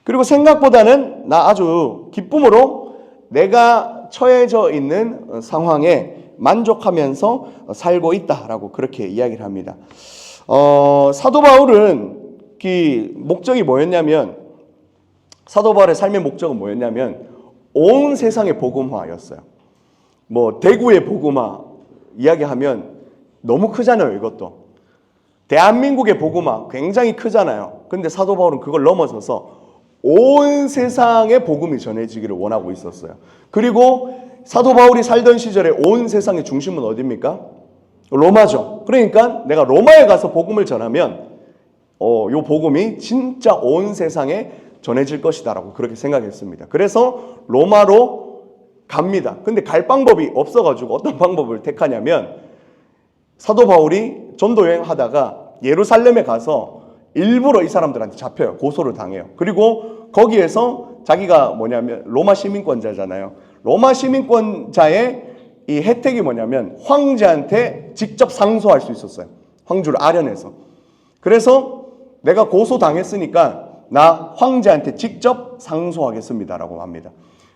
S1: 그리고 생각보다는 나 아주 기쁨으로 내가 처해져 있는 상황에 만족하면서 살고 있다라고 그렇게 이야기를 합니다. 사도 바울은 그 목적이 뭐였냐면 사도 바울의 삶의 목적은 뭐였냐면 온 세상의 복음화였어요. 뭐 대구의 복음화 이야기하면 너무 크잖아요. 이것도 대한민국의 복음화 굉장히 크잖아요. 근데 사도 바울은 그걸 넘어서서 온 세상의 복음이 전해지기를 원하고 있었어요. 그리고 사도 바울이 살던 시절에 온 세상의 중심은 어디입니까? 로마죠. 그러니까 내가 로마에 가서 복음을 전하면 요 복음이 진짜 온 세상에 전해질 것이다라고 그렇게 생각했습니다. 그래서 로마로 갑니다. 근데 갈 방법이 없어가지고 어떤 방법을 택하냐면 사도 바울이 전도 여행하다가 예루살렘에 가서 일부러 이 사람들한테 잡혀요. 고소를 당해요. 그리고 거기에서 자기가 뭐냐면 로마 시민권자잖아요. 로마 시민권자의 이 혜택이 뭐냐면 황제한테 직접 상소할 수 있었어요. 황주를 아련해서. 그래서 내가 고소당했으니까 나 황제한테 직접 상소하겠습니다라고 합니다.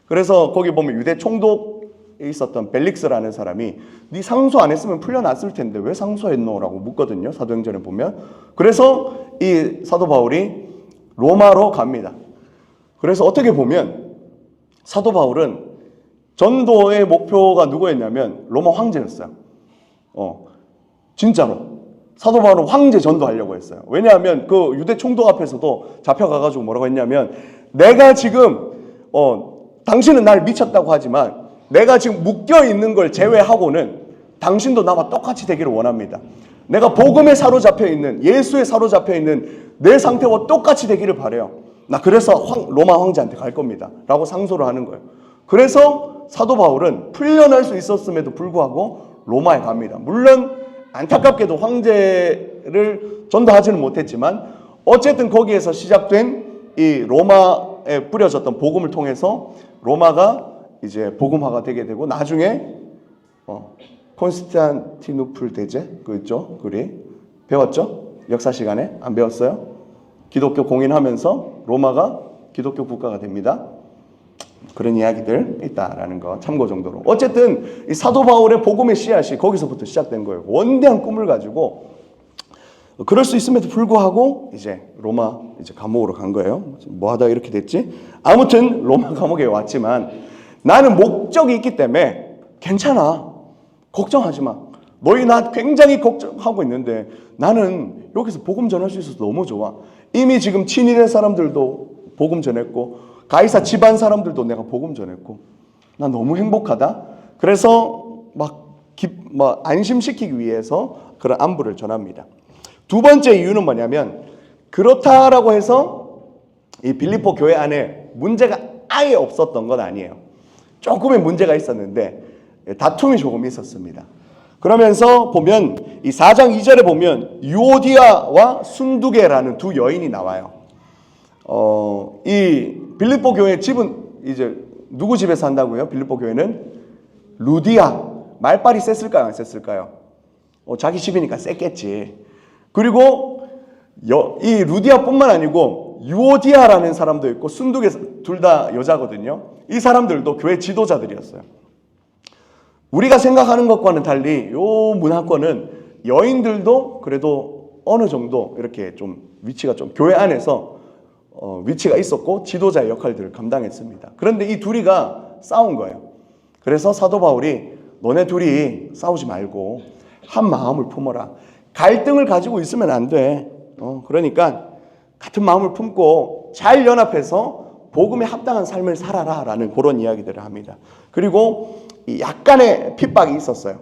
S1: 그래서 거기 보면 유대 총독에 있었던 벨릭스라는 사람이 네 상소 안 했으면 풀려났을 텐데 왜 상소했노? 라고 묻거든요. 사도행전에 보면. 그래서 이 사도 바울이 로마로 갑니다. 그래서 어떻게 보면 사도 바울은 전도의 목표가 누구였냐면 로마 황제였어요. 진짜로. 사도 바울은 황제 전도하려고 했어요. 왜냐하면 그 유대 총독 앞에서도 잡혀가가지고 뭐라고 했냐면 내가 지금 당신은 날 미쳤다고 하지만 내가 지금 묶여있는 걸 제외하고는 당신도 나와 똑같이 되기를 원합니다. 내가 복음에 사로잡혀 있는 예수에 사로잡혀 있는 내 상태와 똑같이 되기를 바라요. 나 그래서 로마 황제한테 갈 겁니다. 라고 상소를 하는 거예요. 그래서 사도 바울은 풀려날 수 있었음에도 불구하고 로마에 갑니다. 물론 안타깝게도 황제를 전도하지는 못했지만 어쨌든 거기에서 시작된 이 로마에 뿌려졌던 복음을 통해서 로마가 이제 복음화가 되게 되고 나중에 콘스탄티누플 대제 그 있죠? 그리 배웠죠? 역사 시간에 안 배웠어요? 기독교 공인하면서 로마가 기독교 국가가 됩니다. 그런 이야기들 있다라는 거 참고 정도로. 어쨌든 이 사도 바울의 복음의 씨앗이 거기서부터 시작된 거예요. 원대한 꿈을 가지고 그럴 수 있음에도 불구하고 이제 로마 이제 감옥으로 간 거예요. 뭐 하다 이렇게 됐지? 아무튼 로마 감옥에 왔지만 나는 목적이 있기 때문에 괜찮아. 걱정하지 마. 너희 나 굉장히 걱정하고 있는데 나는 여기서 복음 전할 수 있어서 너무 좋아. 이미 지금 친일의 사람들도 복음 전했고 가이사 집안 사람들도 내가 복음 전했고 나 너무 행복하다. 그래서 막 안심시키기 위해서 그런 안부를 전합니다. 두 번째 이유는 뭐냐면 그렇다라고 해서 이 빌립보 교회 안에 문제가 아예 없었던 건 아니에요. 조금의 문제가 있었는데 다툼이 조금 있었습니다. 그러면서 보면 이 4장 2절에 보면 유오디아와 순두계라는 두 여인이 나와요. 이 빌립보 교회 집은 이제 누구 집에 산다고요? 빌립보 교회는 루디아. 말빨이 셌을까요? 안 셌을까요? 자기 집이니까 셌겠지. 그리고 이 루디아뿐만 아니고 유오디아라는 사람도 있고 순두계 둘 다 여자거든요. 이 사람들도 교회 지도자들이었어요. 우리가 생각하는 것과는 달리 요 문화권은 여인들도 그래도 어느 정도 이렇게 좀 위치가 좀 교회 안에서 위치가 있었고 지도자의 역할들을 감당했습니다. 그런데 이 둘이가 싸운 거예요. 그래서 사도 바울이 너네 둘이 싸우지 말고 한 마음을 품어라. 갈등을 가지고 있으면 안 돼. 그러니까 같은 마음을 품고 잘 연합해서 복음에 합당한 삶을 살아라 라는 그런 이야기들을 합니다. 그리고 약간의 핍박이 있었어요.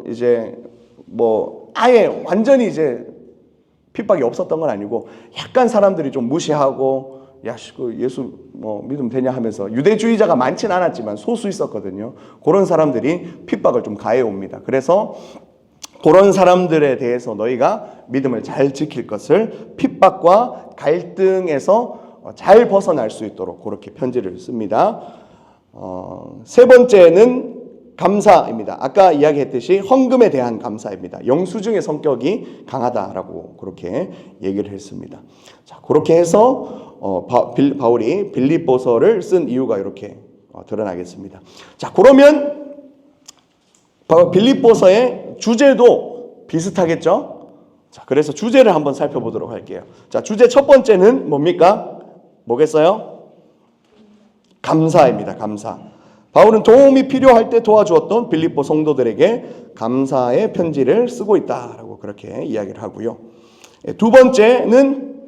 S1: 이제 아예 완전히 이제 핍박이 없었던 건 아니고 약간 사람들이 좀 무시하고 예수 믿으면 되냐 하면서 유대주의자가 많진 않았지만 소수 있었거든요. 그런 사람들이 핍박을 좀 가해 옵니다. 그래서 그런 사람들에 대해서 너희가 믿음을 잘 지킬 것을 핍박과 갈등에서 잘 벗어날 수 있도록 그렇게 편지를 씁니다. 세 번째는 감사입니다. 아까 이야기했듯이 헌금에 대한 감사입니다. 영수증의 성격이 강하다라고 그렇게 얘기를 했습니다. 자, 그렇게 해서 바울이 빌립보서를 쓴 이유가 이렇게 드러나겠습니다. 자, 그러면 빌립보서의 주제도 비슷하겠죠? 자, 그래서 주제를 한번 살펴보도록 할게요. 자, 주제 첫 번째는 뭡니까? 뭐겠어요? 감사입니다. 감사. 바울은 도움이 필요할 때 도와주었던 빌립보 성도들에게 감사의 편지를 쓰고 있다라고 그렇게 이야기를 하고요. 두 번째는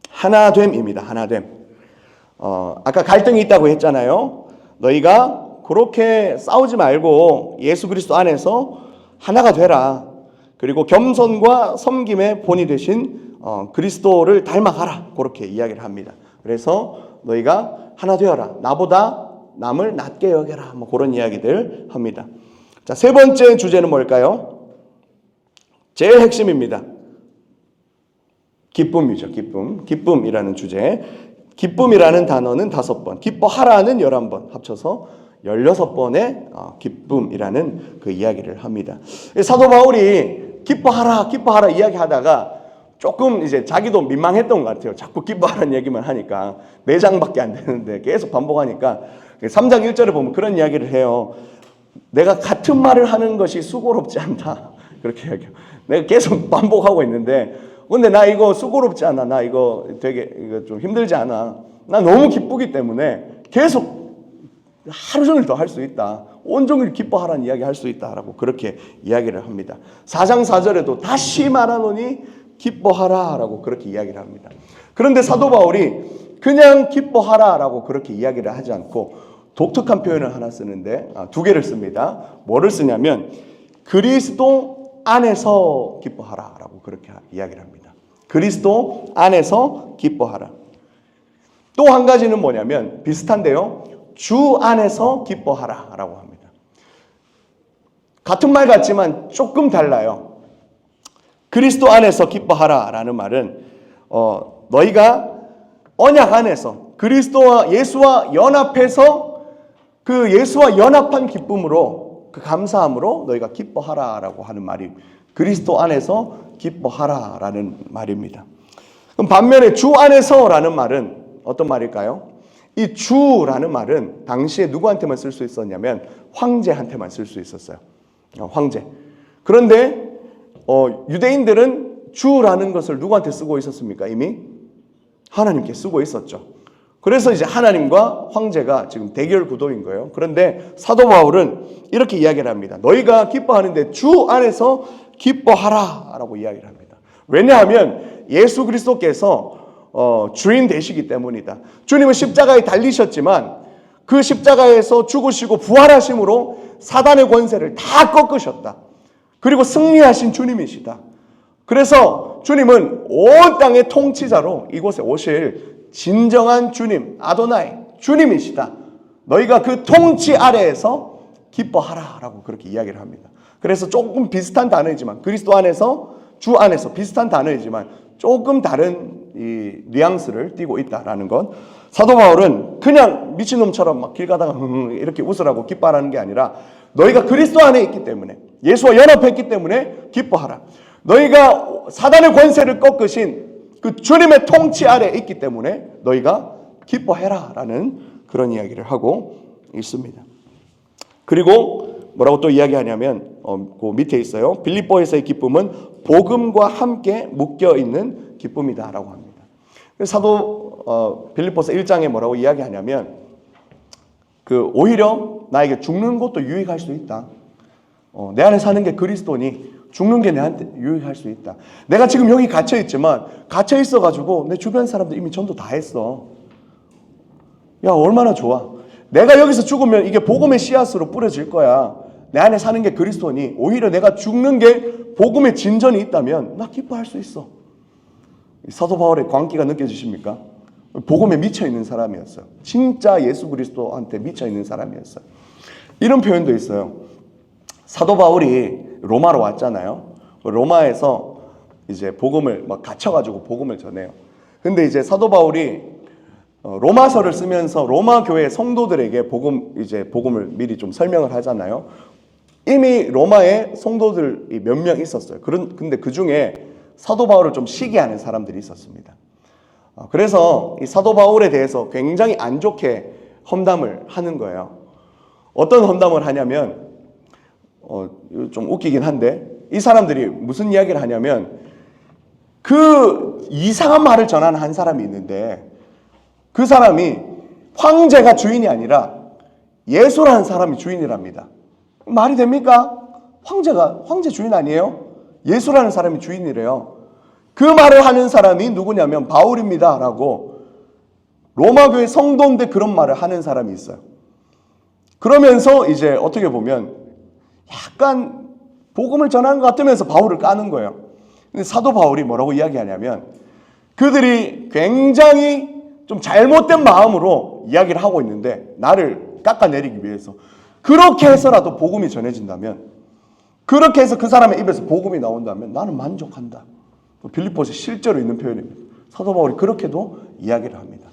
S1: 하나됨입니다. 하나됨. 아까 갈등이 있다고 했잖아요. 너희가 그렇게 싸우지 말고 예수 그리스도 안에서 하나가 되라. 그리고 겸손과 섬김의 본이 되신 그리스도를 닮아가라. 그렇게 이야기를 합니다. 그래서 너희가 하나 되어라. 나보다 남을 낮게 여겨라. 그런 이야기들 합니다. 자, 세 번째 주제는 뭘까요? 제일 핵심입니다. 기쁨이죠. 기쁨. 기쁨이라는 주제. 기쁨이라는 단어는 5번, 기뻐하라는 11번 합쳐서 16번의 기쁨이라는 그 이야기를 합니다. 사도 바울이 기뻐하라 이야기하다가 조금 이제 자기도 민망했던 것 같아요. 자꾸 기뻐하라는 얘기만 하니까 4장밖에 안 되는데 계속 반복하니까 3장 1절에 보면 그런 이야기를 해요. 내가 같은 말을 하는 것이 수고롭지 않다. 그렇게 이야기해요. 내가 계속 반복하고 있는데 근데 나 이거 수고롭지 않아. 나 이거 되게 좀 힘들지 않아. 나 너무 기쁘기 때문에 계속 하루 종일 더 할 수 있다. 온종일 기뻐하라는 이야기 할 수 있다라고 그렇게 이야기를 합니다. 4장 4절에도 다시 말하노니 기뻐하라라고 그렇게 이야기를 합니다. 그런데 사도 바울이 그냥 기뻐하라라고 그렇게 이야기를 하지 않고 독특한 표현을 하나 쓰는데 2개를 씁니다. 뭐를 쓰냐면 그리스도 안에서 기뻐하라라고 그렇게 이야기를 합니다. 그리스도 안에서 기뻐하라. 또 한 가지는 뭐냐면 비슷한데요. 주 안에서 기뻐하라라고 합니다. 같은 말 같지만 조금 달라요. 그리스도 안에서 기뻐하라라는 말은 너희가 언약 안에서 그리스도와 예수와 연합해서 그 예수와 연합한 기쁨으로 그 감사함으로 너희가 기뻐하라라고 하는 말이 그리스도 안에서 기뻐하라라는 말입니다. 그럼 반면에 주 안에서라는 말은 어떤 말일까요? 이 주라는 말은 당시에 누구한테만 쓸 수 있었냐면 황제한테만 쓸 수 있었어요. 황제. 그런데 유대인들은 주라는 것을 누구한테 쓰고 있었습니까? 이미 하나님께 쓰고 있었죠. 그래서 이제 하나님과 황제가 지금 대결 구도인 거예요. 그런데 사도 바울은 이렇게 이야기를 합니다. 너희가 기뻐하는데 주 안에서 기뻐하라 라고 이야기를 합니다. 왜냐하면 예수 그리스도께서 주인 되시기 때문이다. 주님은 십자가에 달리셨지만 그 십자가에서 죽으시고 부활하심으로 사단의 권세를 다 꺾으셨다. 그리고 승리하신 주님이시다. 그래서 주님은 온 땅의 통치자로 이곳에 오실 진정한 주님, 아도나이, 주님이시다. 너희가 그 통치 아래에서 기뻐하라 라고 그렇게 이야기를 합니다. 그래서 조금 비슷한 단어이지만 그리스도 안에서 주 안에서 비슷한 단어이지만 조금 다른 이 뉘앙스를 띠고 있다라는 것. 사도 바울은 그냥 미친놈처럼 막 길 가다가 이렇게 웃으라고 기뻐하라는 게 아니라 너희가 그리스도 안에 있기 때문에 예수와 연합했기 때문에 기뻐하라. 너희가 사단의 권세를 꺾으신 그 주님의 통치 아래 있기 때문에 너희가 기뻐해라 라는 그런 이야기를 하고 있습니다. 그리고 뭐라고 또 이야기하냐면 그 밑에 있어요. 빌립보에서의 기쁨은 복음과 함께 묶여있는 기쁨이다 라고 합니다. 사도 빌립보서 1장에 뭐라고 이야기하냐면 오히려 나에게 죽는 것도 유익할 수 있다. 내 안에 사는 게 그리스도니 죽는 게 내한테 유익할 수 있다. 내가 지금 여기 갇혀 있지만 갇혀 있어가지고 내 주변 사람들 이미 전도 다 했어. 야, 얼마나 좋아. 내가 여기서 죽으면 이게 복음의 씨앗으로 뿌려질 거야. 내 안에 사는 게 그리스도니 오히려 내가 죽는 게 복음의 진전이 있다면 나 기뻐할 수 있어. 사도 바울의 광기가 느껴지십니까? 복음에 미쳐있는 사람이었어요. 진짜 예수 그리스도한테 미쳐있는 사람이었어요. 이런 표현도 있어요. 사도 바울이 로마로 왔잖아요. 로마에서 이제 복음을 막 갇혀가지고 복음을 전해요. 근데 이제 사도 바울이 로마서를 쓰면서 로마 교회 성도들에게 복음을 미리 좀 설명을 하잖아요. 이미 로마에 성도들이 몇 명 있었어요. 근데 그 중에 사도 바울을 좀 시기하는 사람들이 있었습니다. 그래서 이 사도 바울에 대해서 굉장히 안 좋게 험담을 하는 거예요. 어떤 험담을 하냐면 좀 웃기긴 한데 이 사람들이 무슨 이야기를 하냐면 그 이상한 말을 전하는 한 사람이 있는데 그 사람이 황제가 주인이 아니라 예수라는 사람이 주인이랍니다. 말이 됩니까? 황제 주인 아니에요? 예수라는 사람이 주인이래요. 그 말을 하는 사람이 누구냐면 바울입니다 라고 로마 교회 성도인데 그런 말을 하는 사람이 있어요. 그러면서 이제 어떻게 보면 약간 복음을 전하는 것 같으면서 바울을 까는 거예요. 근데 사도 바울이 뭐라고 이야기하냐면 그들이 굉장히 좀 잘못된 마음으로 이야기를 하고 있는데 나를 깎아내리기 위해서 그렇게 해서라도 복음이 전해진다면 그렇게 해서 그 사람의 입에서 복음이 나온다면 나는 만족한다. 빌립보서 실제로 있는 표현입니다. 사도 바울이 그렇게도 이야기를 합니다.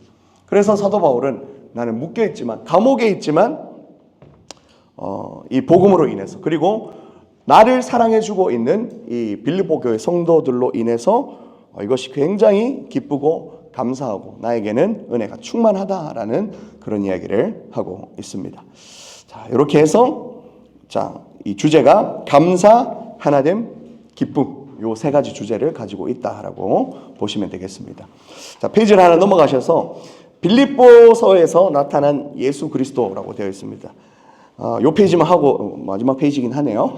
S1: 그래서 사도 바울은 나는 묶여있지만 감옥에 있지만 이 복음으로 인해서 그리고 나를 사랑해주고 있는 이 빌립보 교회 성도들로 인해서 이것이 굉장히 기쁘고 감사하고 나에게는 은혜가 충만하다라는 그런 이야기를 하고 있습니다. 자, 이렇게 해서 이 주제가 감사, 하나됨, 기쁨 요 세 가지 주제를 가지고 있다라고 보시면 되겠습니다. 자, 페이지를 하나 넘어가셔서 빌립보서에서 나타난 예수 그리스도라고 되어 있습니다. 요 페이지만 하고 마지막 페이지긴 하네요.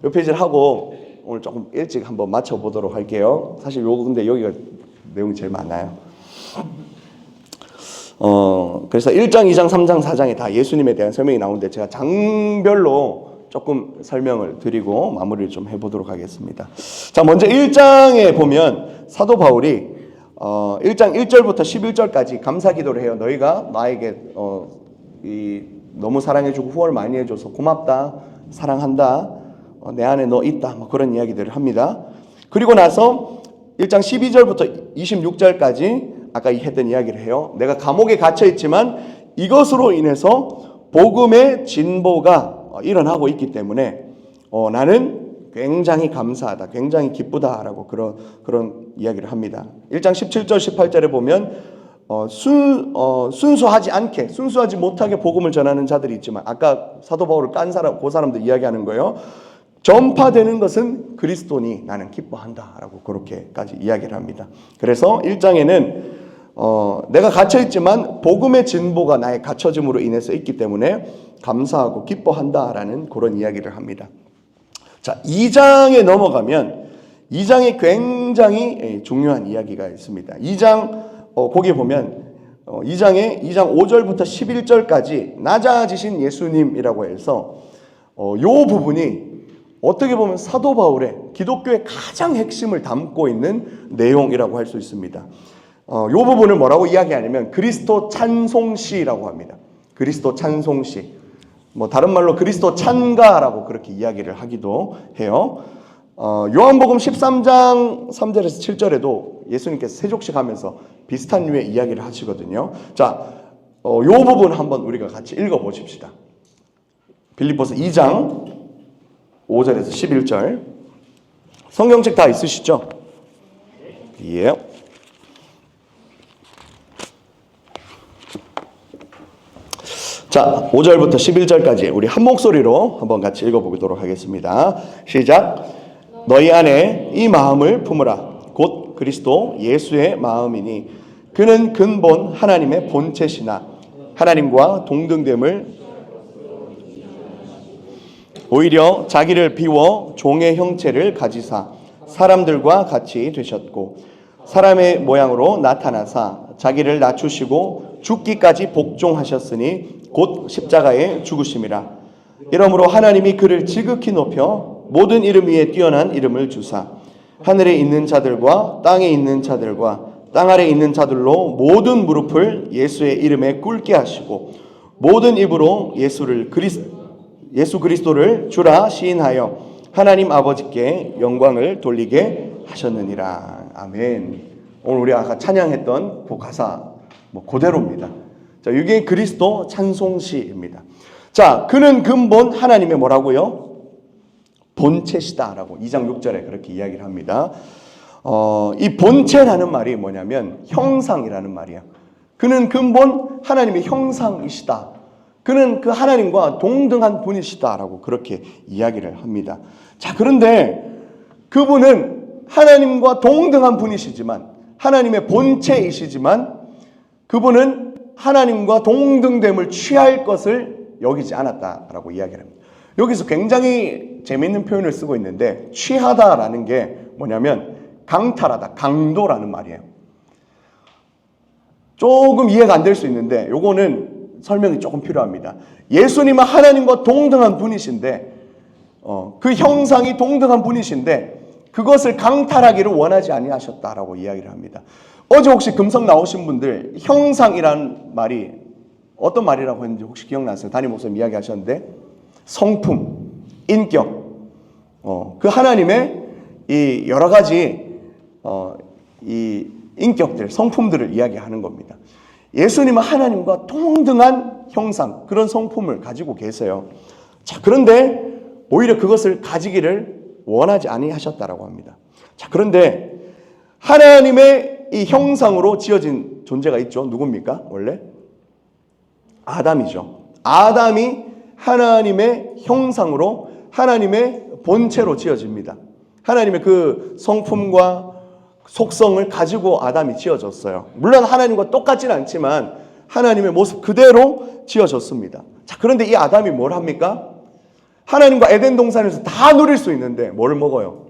S1: 요 페이지를 하고 오늘 조금 일찍 한번 맞춰보도록 할게요. 사실 근데 여기가 내용이 제일 많아요. 그래서 1장, 2장, 3장, 4장에 다 예수님에 대한 설명이 나오는데 제가 장별로 조금 설명을 드리고 마무리를 좀 해보도록 하겠습니다. 자, 먼저 1장에 보면 사도 바울이 1장 1절부터 11절까지 감사 기도를 해요. 너희가 나에게 너무 사랑해주고 후원을 많이 해줘서 고맙다, 사랑한다, 내 안에 너 있다, 뭐 그런 이야기들을 합니다. 그리고 나서 1장 12절부터 26절까지 아까 했던 이야기를 해요. 내가 감옥에 갇혀있지만 이것으로 인해서 복음의 진보가 일어나고 있기 때문에 나는 굉장히 감사하다, 굉장히 기쁘다라고 그런 이야기를 합니다. 1장 17절 18절에 보면 순수하지 못하게 복음을 전하는 자들이 있지만, 아까 사도 바울을 깐 사람, 그 사람들 이야기하는 거예요. 전파되는 것은 그리스도니 나는 기뻐한다라고 그렇게까지 이야기를 합니다. 그래서 1장에는 내가 갇혀있지만 복음의 진보가 나의 갇혀짐으로 인해서 있기 때문에 감사하고 기뻐한다라는 그런 이야기를 합니다. 자, 2장에 넘어가면 2장에 굉장히 중요한 이야기가 있습니다. 2장 거기 보면 2장 5절부터 11절까지 낮아지신 예수님이라고 해서 요 부분이 어떻게 보면 사도 바울의 기독교의 가장 핵심을 담고 있는 내용이라고 할 수 있습니다. 요 부분을 뭐라고 이야기하냐면 그리스도 찬송시라고 합니다. 그리스도 찬송시. 다른 말로 그리스도 찬가라고 그렇게 이야기를 하기도 해요. 요한복음 13장 3절에서 7절에도 예수님께서 세족식 하면서 비슷한 류의 이야기를 하시거든요. 자, 요 부분 한번 우리가 같이 읽어 보십시다. 빌립보서 2장 5절에서 11절. 성경책 다 있으시죠? 예. 자, 5절부터 11절까지 우리 한 목소리로 한번 같이 읽어보도록 하겠습니다. 시작. 너희 안에 이 마음을 품으라. 곧 그리스도 예수의 마음이니 그는 근본 하나님의 본체시나 하나님과 동등됨을 오히려 자기를 비워 종의 형체를 가지사 사람들과 같이 되셨고 사람의 모양으로 나타나사 자기를 낮추시고 죽기까지 복종하셨으니 곧 십자가에 죽으심이라. 이러므로 하나님이 그를 지극히 높여 모든 이름 위에 뛰어난 이름을 주사 하늘에 있는 자들과 땅에 있는 자들과 땅 아래 있는 자들로 모든 무릎을 예수의 이름에 꿇게 하시고 모든 입으로 예수 그리스도를 주라 시인하여 하나님 아버지께 영광을 돌리게 하셨느니라. 아멘. 오늘 우리 아까 찬양했던 그 가사 그대로입니다. 자, 이게 그리스도 찬송시입니다. 자, 그는 근본 하나님의 뭐라고요? 본체시다라고 2장 6절에 그렇게 이야기를 합니다. 이 본체라는 말이 뭐냐면 형상이라는 말이에요. 그는 근본 하나님의 형상이시다. 그는 그 하나님과 동등한 분이시다라고 그렇게 이야기를 합니다. 자, 그런데 그분은 하나님과 동등한 분이시지만 하나님의 본체이시지만 그분은 하나님과 동등됨을 취할 것을 여기지 않았다라고 이야기를 합니다. 여기서 굉장히 재미있는 표현을 쓰고 있는데 취하다라는 게 뭐냐면 강탈하다, 강도라는 말이에요. 조금 이해가 안 될 수 있는데 요거는 설명이 조금 필요합니다. 예수님은 하나님과 동등한 분이신데 그 형상이 동등한 분이신데 그것을 강탈하기를 원하지 아니하셨다라고 이야기를 합니다. 어제 혹시 금성 나오신 분들 형상이라는 말이 어떤 말이라고 했는지 혹시 기억나세요? 담임 목사님 이야기하셨는데 성품, 인격, 그 하나님의 이 여러 가지 이 인격들, 성품들을 이야기하는 겁니다. 예수님은 하나님과 동등한 형상, 그런 성품을 가지고 계세요. 자, 그런데 오히려 그것을 가지기를 원하지 아니하셨다라고 합니다. 자, 그런데 하나님의 이 형상으로 지어진 존재가 있죠. 누굽니까? 원래 아담이죠. 아담이 하나님의 형상으로 하나님의 본체로 지어집니다. 하나님의 그 성품과 속성을 가지고 아담이 지어졌어요. 물론 하나님과 똑같지는 않지만 하나님의 모습 그대로 지어졌습니다. 자, 그런데 이 아담이 뭘 합니까? 하나님과 에덴 동산에서 다 누릴 수 있는데 뭘 먹어요?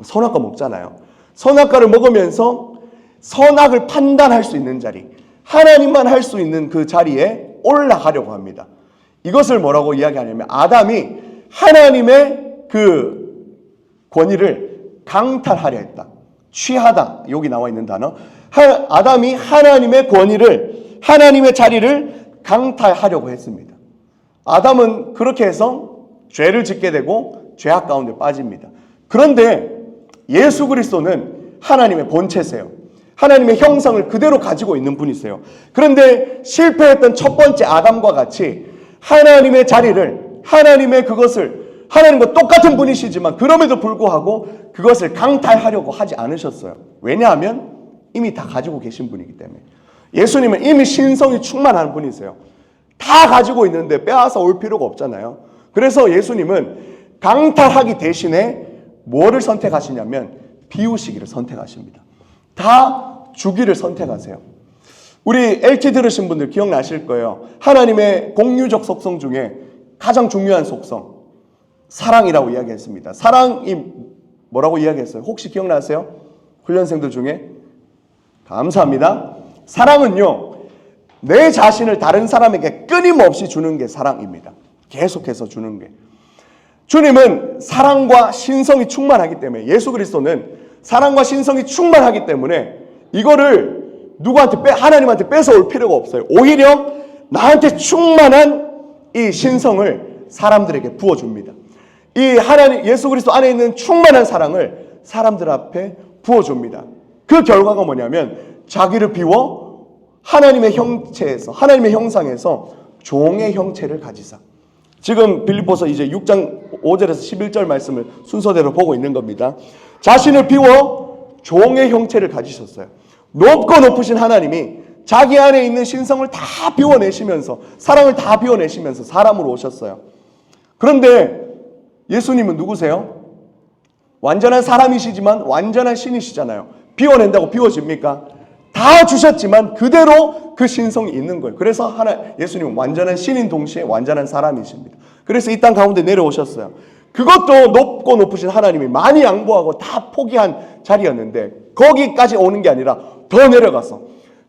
S1: 선악과 먹잖아요. 선악과를 먹으면서 선악을 판단할 수 있는 자리, 하나님만 할 수 있는 그 자리에 올라가려고 합니다. 이것을 뭐라고 이야기하냐면 아담이 하나님의 그 권위를 강탈하려 했다. 취하다. 여기 나와 있는 단어. 아담이 하나님의 권위를, 하나님의 자리를 강탈하려고 했습니다. 아담은 그렇게 해서 죄를 짓게 되고 죄악 가운데 빠집니다. 그런데 예수 그리스도는 하나님의 본체세요. 하나님의 형상을 그대로 가지고 있는 분이세요. 그런데 실패했던 첫 번째 아담과 같이 하나님의 자리를, 하나님의 그것을, 하나님과 똑같은 분이시지만 그럼에도 불구하고 그것을 강탈하려고 하지 않으셨어요. 왜냐하면 이미 다 가지고 계신 분이기 때문에. 예수님은 이미 신성이 충만한 분이세요. 다 가지고 있는데 빼앗아 올 필요가 없잖아요. 그래서 예수님은 강탈하기 대신에 뭐를 선택하시냐면 비우시기를 선택하십니다. 다 주기를 선택하세요. 우리 LT 들으신 분들 기억나실 거예요. 하나님의 공유적 속성 중에 가장 중요한 속성, 사랑이라고 이야기했습니다. 사랑이 뭐라고 이야기했어요? 혹시 기억나세요? 훈련생들 중에? 감사합니다. 사랑은요, 내 자신을 다른 사람에게 끊임없이 주는 게 사랑입니다. 계속해서 주는 게. 주님은 사랑과 신성이 충만하기 때문에, 예수 그리스도는 사랑과 신성이 충만하기 때문에 이거를 누구한테 하나님한테 뺏어올 필요가 없어요. 오히려 나한테 충만한 이 신성을 사람들에게 부어줍니다. 이 하나님 예수 그리스도 안에 있는 충만한 사랑을 사람들 앞에 부어줍니다. 그 결과가 뭐냐면 자기를 비워 하나님의 형체에서, 하나님의 형상에서 종의 형체를 가지사. 지금 빌립보서 이제 6장 5절에서 11절 말씀을 순서대로 보고 있는 겁니다. 자신을 비워 종의 형체를 가지셨어요. 높고 높으신 하나님이 자기 안에 있는 신성을 다 비워내시면서, 사랑을 다 비워내시면서 사람으로 오셨어요. 그런데 예수님은 누구세요? 완전한 사람이시지만 완전한 신이시잖아요. 비워낸다고 비워집니까? 다 주셨지만 그대로 그 신성이 있는 거예요. 그래서 예수님은 완전한 신인 동시에 완전한 사람이십니다. 그래서 이 땅 가운데 내려오셨어요. 그것도 높고 높으신 하나님이 많이 양보하고 다 포기한 자리였는데 거기까지 오는 게 아니라 더 내려가서,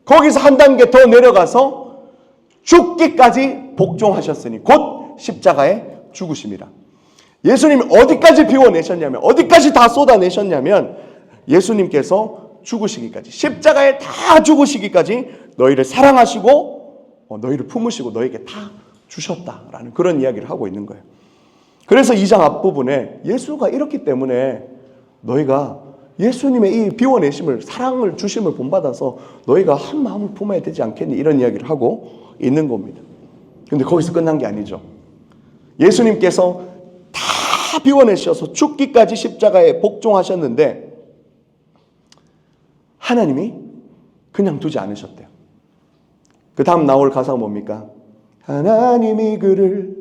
S1: 거기서 한 단계 더 내려가서 죽기까지 복종하셨으니 곧 십자가에 죽으십니다. 예수님이 어디까지 비워내셨냐면, 어디까지 다 쏟아내셨냐면 예수님께서 죽으시기까지, 십자가에 다 죽으시기까지 너희를 사랑하시고 너희를 품으시고 너에게 다 주셨다라는 그런 이야기를 하고 있는 거예요. 그래서 2장 앞부분에 예수가 이렇기 때문에 너희가 예수님의 이 비워내심을, 사랑을 주심을 본받아서 너희가 한 마음을 품어야 되지 않겠니? 이런 이야기를 하고 있는 겁니다. 근데 거기서 끝난 게 아니죠. 예수님께서 다 비워내셔서 죽기까지 십자가에 복종하셨는데 하나님이 그냥 두지 않으셨대요. 그 다음 나올 가사가 뭡니까? 하나님이 그를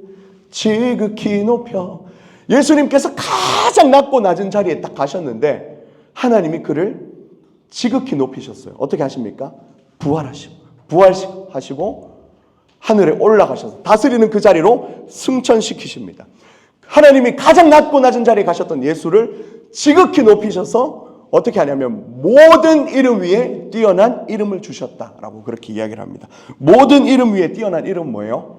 S1: 지극히 높여. 예수님께서 가장 낮고 낮은 자리에 딱 가셨는데 하나님이 그를 지극히 높이셨어요. 어떻게 하십니까? 부활하시고 하늘에 올라가셔서 다스리는 그 자리로 승천시키십니다. 하나님이 가장 낮고 낮은 자리에 가셨던 예수를 지극히 높이셔서 어떻게 하냐면 모든 이름 위에 뛰어난 이름을 주셨다라고 그렇게 이야기를 합니다. 모든 이름 위에 뛰어난 이름은 뭐예요?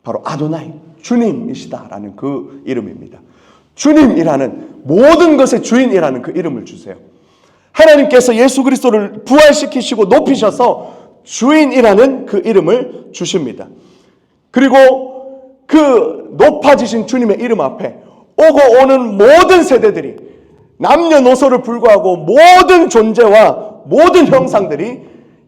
S1: 바로 아도나이, 주님이시다라는 그 이름입니다. 주님이라는, 모든 것의 주인이라는 그 이름을 주세요. 하나님께서 예수 그리스도를 부활시키시고 높이셔서 주인이라는 그 이름을 주십니다. 그리고 그 높아지신 주님의 이름 앞에 오고 오는 모든 세대들이, 남녀노소를 불구하고 모든 존재와 모든 형상들이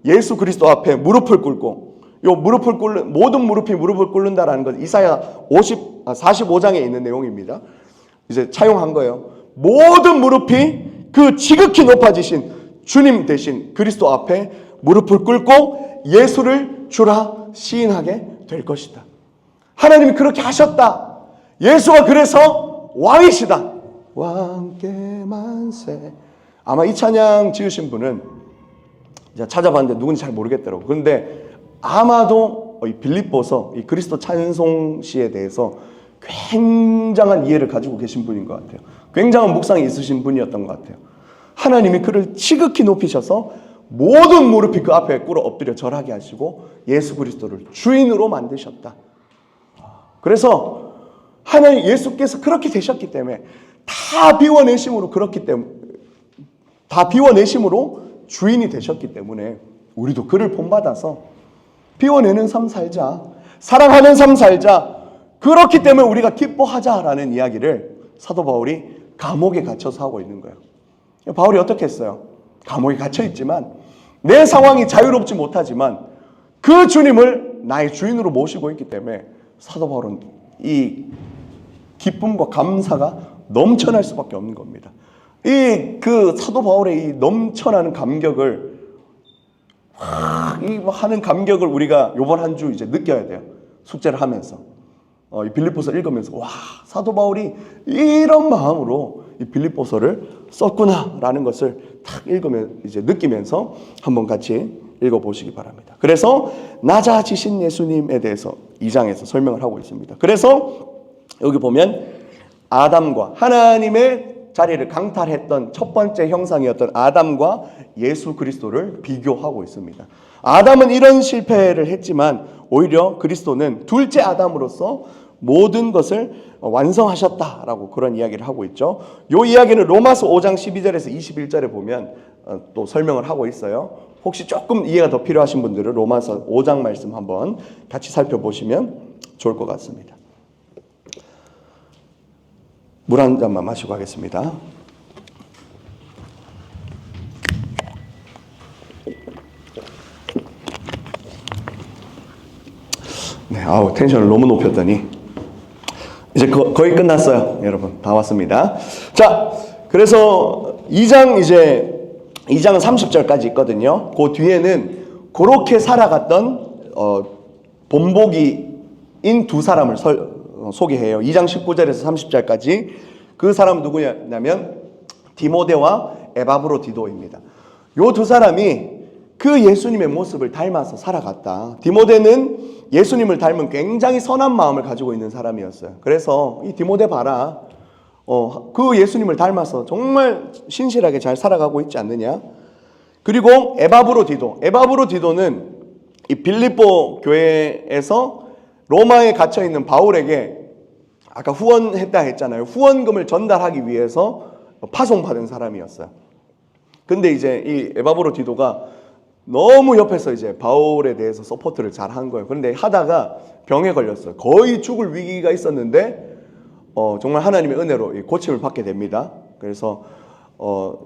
S1: 예수 그리스도 앞에 무릎을 꿇고, 요 무릎을 꿇는, 모든 무릎이 무릎을 꿇는다라는 건 이사야 45장에 있는 내용입니다. 이제 차용한 거예요. 모든 무릎이 그 지극히 높아지신 주님 대신 그리스도 앞에 무릎을 꿇고 예수를 주라 시인하게 될 것이다. 하나님이 그렇게 하셨다. 예수가 그래서 왕이시다. 왕께 만세. 아마 이 찬양 지으신 분은 제가 찾아봤는데 누군지 잘 모르겠더라고요. 그런데 아마도 이 빌립보서, 이 그리스도 찬송시에 대해서 굉장한 이해를 가지고 계신 분인 것 같아요. 굉장한 묵상이 있으신 분이었던 것 같아요. 하나님이 그를 지극히 높이셔서 모든 무릎이 그 앞에 꿇어 엎드려 절하게 하시고 예수 그리스도를 주인으로 만드셨다. 그래서 하나님, 예수께서 그렇게 되셨기 때문에, 다 비워내심으로, 그렇기 때문에, 다 비워내심으로 주인이 되셨기 때문에 우리도 그를 본받아서 비워내는 삶 살자, 사랑하는 삶 살자. 그렇기 때문에 우리가 기뻐하자라는 이야기를 사도 바울이 감옥에 갇혀서 하고 있는 거예요. 바울이 어떻게 했어요? 감옥에 갇혀 있지만, 내 상황이 자유롭지 못하지만 그 주님을 나의 주인으로 모시고 있기 때문에 사도 바울은 이 기쁨과 감사가 넘쳐날 수밖에 없는 겁니다. 이 그 사도 바울의 이 넘쳐나는 감격을 이 하는 감격을 우리가 요번 한 주 이제 느껴야 돼요. 숙제를 하면서. 이 빌립보서 읽으면서 와, 사도 바울이 이런 마음으로 이 빌립보서를 썼구나라는 것을 탁 읽으면 이제 느끼면서 한번 같이 읽어보시기 바랍니다. 그래서 낮아지신 예수님에 대해서 2장에서 설명을 하고 있습니다. 그래서 여기 보면 아담과 하나님의 자리를 강탈했던 첫 번째 형상이었던 아담과 예수 그리스도를 비교하고 있습니다. 아담은 이런 실패를 했지만 오히려 그리스도는 둘째 아담으로서 모든 것을 완성하셨다라고 그런 이야기를 하고 있죠. 이 이야기는 로마서 5장 12절에서 21절에 보면 또 설명을 하고 있어요. 혹시 조금 이해가 더 필요하신 분들은 로마서 5장 말씀 한번 같이 살펴보시면 좋을 것 같습니다. 물 한 잔만 마시고 하겠습니다. 네, 텐션을 너무 높였더니 이제 거의 끝났어요. 여러분 다 왔습니다. 자, 그래서 2장은 30절까지 있거든요. 그 뒤에는 그렇게 살아갔던 본보기인 두 사람을 소개해요. 2장 19절에서 30절까지. 그 사람은 누구냐면 디모데와 에바브로디도입니다. 요 두 사람이 그 예수님의 모습을 닮아서 살아갔다. 디모데는 예수님을 닮은 굉장히 선한 마음을 가지고 있는 사람이었어요. 그래서 이 디모데 봐라. 그 예수님을 닮아서 정말 신실하게 잘 살아가고 있지 않느냐. 그리고 에바브로디도는 이 빌립보 교회에서 로마에 갇혀 있는 바울에게 아까 후원했다 했잖아요. 후원금을 전달하기 위해서 파송받은 사람이었어요. 근데 이제 이 에바브로디도가 너무 옆에서 이제 바울에 대해서 서포트를 잘 한 거예요. 그런데 하다가 병에 걸렸어요. 거의 죽을 위기가 있었는데 정말 하나님의 은혜로 고침을 받게 됩니다. 그래서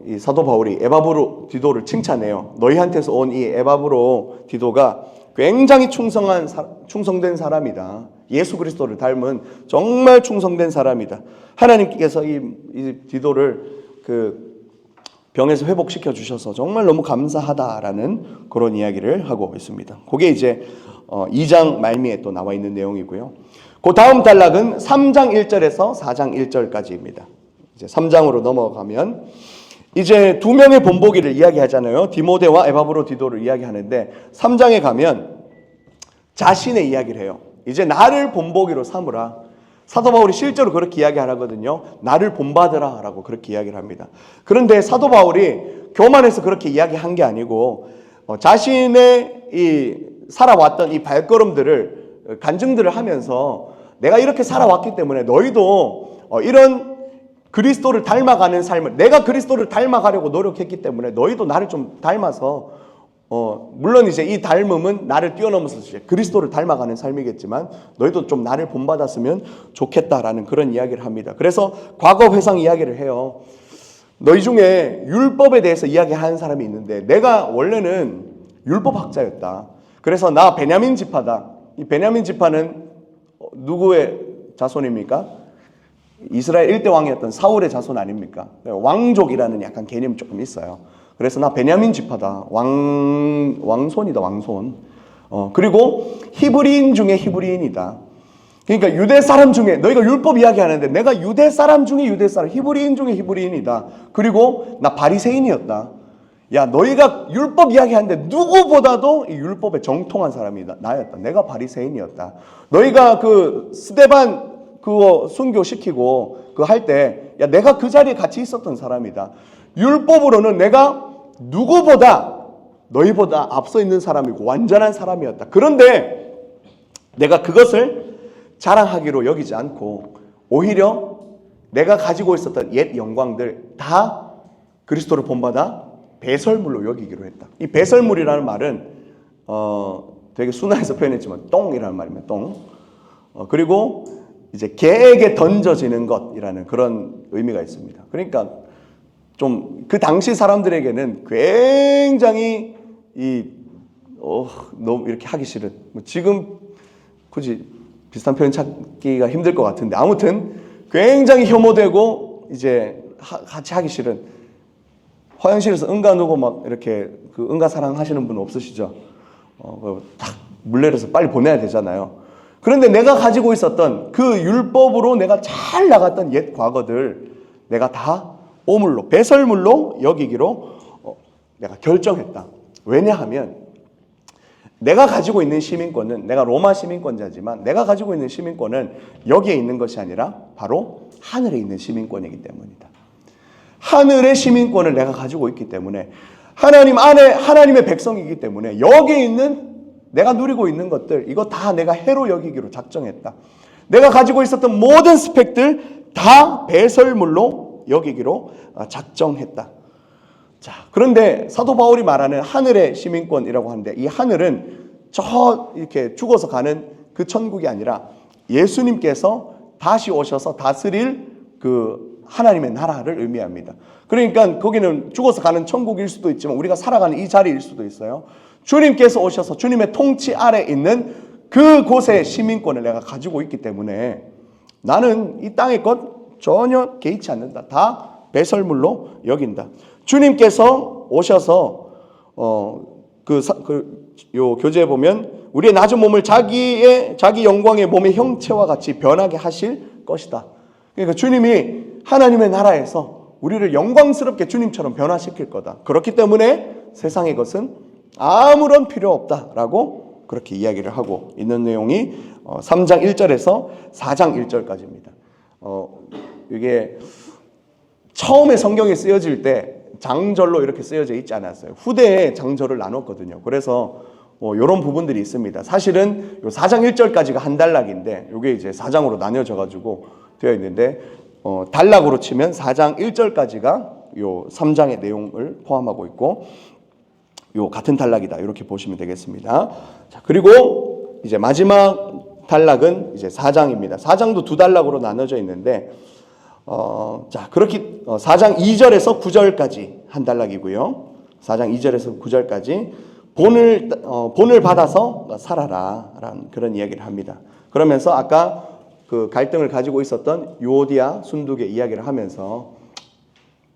S1: 이 사도 바울이 에바브로디도를 칭찬해요. 너희한테서 온 이 에바브로디도가 굉장히 충성된 사람이다. 예수 그리스도를 닮은 정말 충성된 사람이다. 하나님께서 이 디도를 병에서 회복시켜 주셔서 정말 너무 감사하다라는 그런 이야기를 하고 있습니다. 그게 이제 2장 말미에 또 나와 있는 내용이고요. 그 다음 단락은 3장 1절에서 4장 1절까지입니다. 이제 3장으로 넘어가면 이제 두 명의 본보기를 이야기하잖아요. 디모데와 에바브로디도를 이야기하는데 3장에 가면 자신의 이야기를 해요. 이제 나를 본보기로 삼으라. 사도 바울이 실제로 그렇게 이야기하거든요. 나를 본받으라 라고 그렇게 이야기를 합니다. 그런데 사도 바울이 교만해서 그렇게 이야기한 게 아니고 자신의 이 살아왔던 이 발걸음들을 간증들을 하면서 내가 이렇게 살아왔기 때문에 너희도 이런 그리스도를 닮아가는 삶을, 내가 그리스도를 닮아가려고 노력했기 때문에 너희도 나를 좀 닮아서 물론 이제 이 닮음은 나를 뛰어넘어서 그리스도를 닮아가는 삶이겠지만 너희도 좀 나를 본받았으면 좋겠다라는 그런 이야기를 합니다. 그래서 과거 회상 이야기를 해요. 너희 중에 율법에 대해서 이야기하는 사람이 있는데 내가 원래는 율법학자였다. 그래서 나 베냐민 지파다. 이 베냐민 지파는 누구의 자손입니까? 이스라엘 1대 왕이었던 사울의 자손 아닙니까? 왕족이라는 약간 개념이 조금 있어요. 그래서 나 베냐민 지파다. 왕손이다, 왕손. 그리고 히브리인 중에 히브리인이다. 그러니까 유대 사람 중에, 너희가 율법 이야기하는데 내가 유대 사람 중에 유대 사람, 히브리인 중에 히브리인이다. 그리고 나 바리새인이었다. 야, 너희가 율법 이야기하는데 누구보다도 이 율법에 정통한 사람이 나였다. 내가 바리새인이었다. 너희가 그 스데반 그거 순교시키고 그거 할 때, 야, 내가 그 자리에 같이 있었던 사람이다. 율법으로는 내가 누구보다 너희보다 앞서 있는 사람이고 완전한 사람이었다. 그런데 내가 그것을 자랑하기로 여기지 않고 오히려 내가 가지고 있었던 옛 영광들 다 그리스도를 본받아 배설물로 여기기로 했다. 이 배설물이라는 말은 되게 순화해서 표현했지만 똥이라는 말입니다. 똥. 그리고 이제 개에게 던져지는 것이라는 그런 의미가 있습니다. 그러니까 좀 그 당시 사람들에게는 굉장히 너무 이렇게 하기 싫은, 지금 굳이 비슷한 표현 찾기가 힘들 것 같은데 아무튼 굉장히 혐오되고 이제 같이 하기 싫은 화장실에서 응가 누고 막 이렇게 그 응가 사랑 하시는 분 없으시죠? 딱 물레에서 빨리 보내야 되잖아요. 그런데 내가 가지고 있었던 그 율법으로 내가 잘 나갔던 옛 과거들 내가 다 오물로, 배설물로 여기기로 내가 결정했다. 왜냐하면 내가 가지고 있는 시민권은, 내가 로마 시민권자지만 내가 가지고 있는 시민권은 여기에 있는 것이 아니라 바로 하늘에 있는 시민권이기 때문이다. 하늘의 시민권을 내가 가지고 있기 때문에, 하나님 안에 하나님의 백성이기 때문에 여기에 있는 내가 누리고 있는 것들, 이거 다 내가 해로 여기기로 작정했다. 내가 가지고 있었던 모든 스펙들 다 배설물로 여기기로 작정했다. 자, 그런데 사도 바울이 말하는 하늘의 시민권이라고 하는데, 이 하늘은 저 이렇게 죽어서 가는 그 천국이 아니라 예수님께서 다시 오셔서 다스릴 그 하나님의 나라를 의미합니다. 그러니까 거기는 죽어서 가는 천국일 수도 있지만 우리가 살아가는 이 자리일 수도 있어요. 주님께서 오셔서 주님의 통치 아래 있는 그곳의 시민권을 내가 가지고 있기 때문에 나는 이 땅의 것 전혀 개의치 않는다. 다 배설물로 여긴다. 주님께서 오셔서 요 교재에 보면 우리의 낮은 몸을 자기 영광의 몸의 형체와 같이 변하게 하실 것이다. 그러니까 주님이 하나님의 나라에서 우리를 영광스럽게 주님처럼 변화시킬 거다. 그렇기 때문에 세상의 것은 아무런 필요 없다라고 그렇게 이야기를 하고 있는 내용이 3장 1절에서 4장 1절까지입니다. 이게 처음에 성경이 쓰여질 때 장절로 이렇게 쓰여져 있지 않았어요. 후대에 장절을 나눴거든요. 그래서 이런 부분들이 있습니다. 사실은 요 4장 1절까지가 한 단락인데 이게 이제 4장으로 나뉘어져 가지고 되어 있는데 단락으로 치면 4장 1절까지가 요 3장의 내용을 포함하고 있고 요 같은 단락이다. 이렇게 보시면 되겠습니다. 자, 그리고 이제 마지막 단락은 이제 4장입니다. 4장도 두 단락으로 나눠져 있는데 자, 그렇게 4장 2절에서 9절까지 한 단락이고요. 4장 2절에서 9절까지 본을 받아서 살아라라는 그런 이야기를 합니다. 그러면서 아까 그 갈등을 가지고 있었던 유오디아 순두계 이야기를 하면서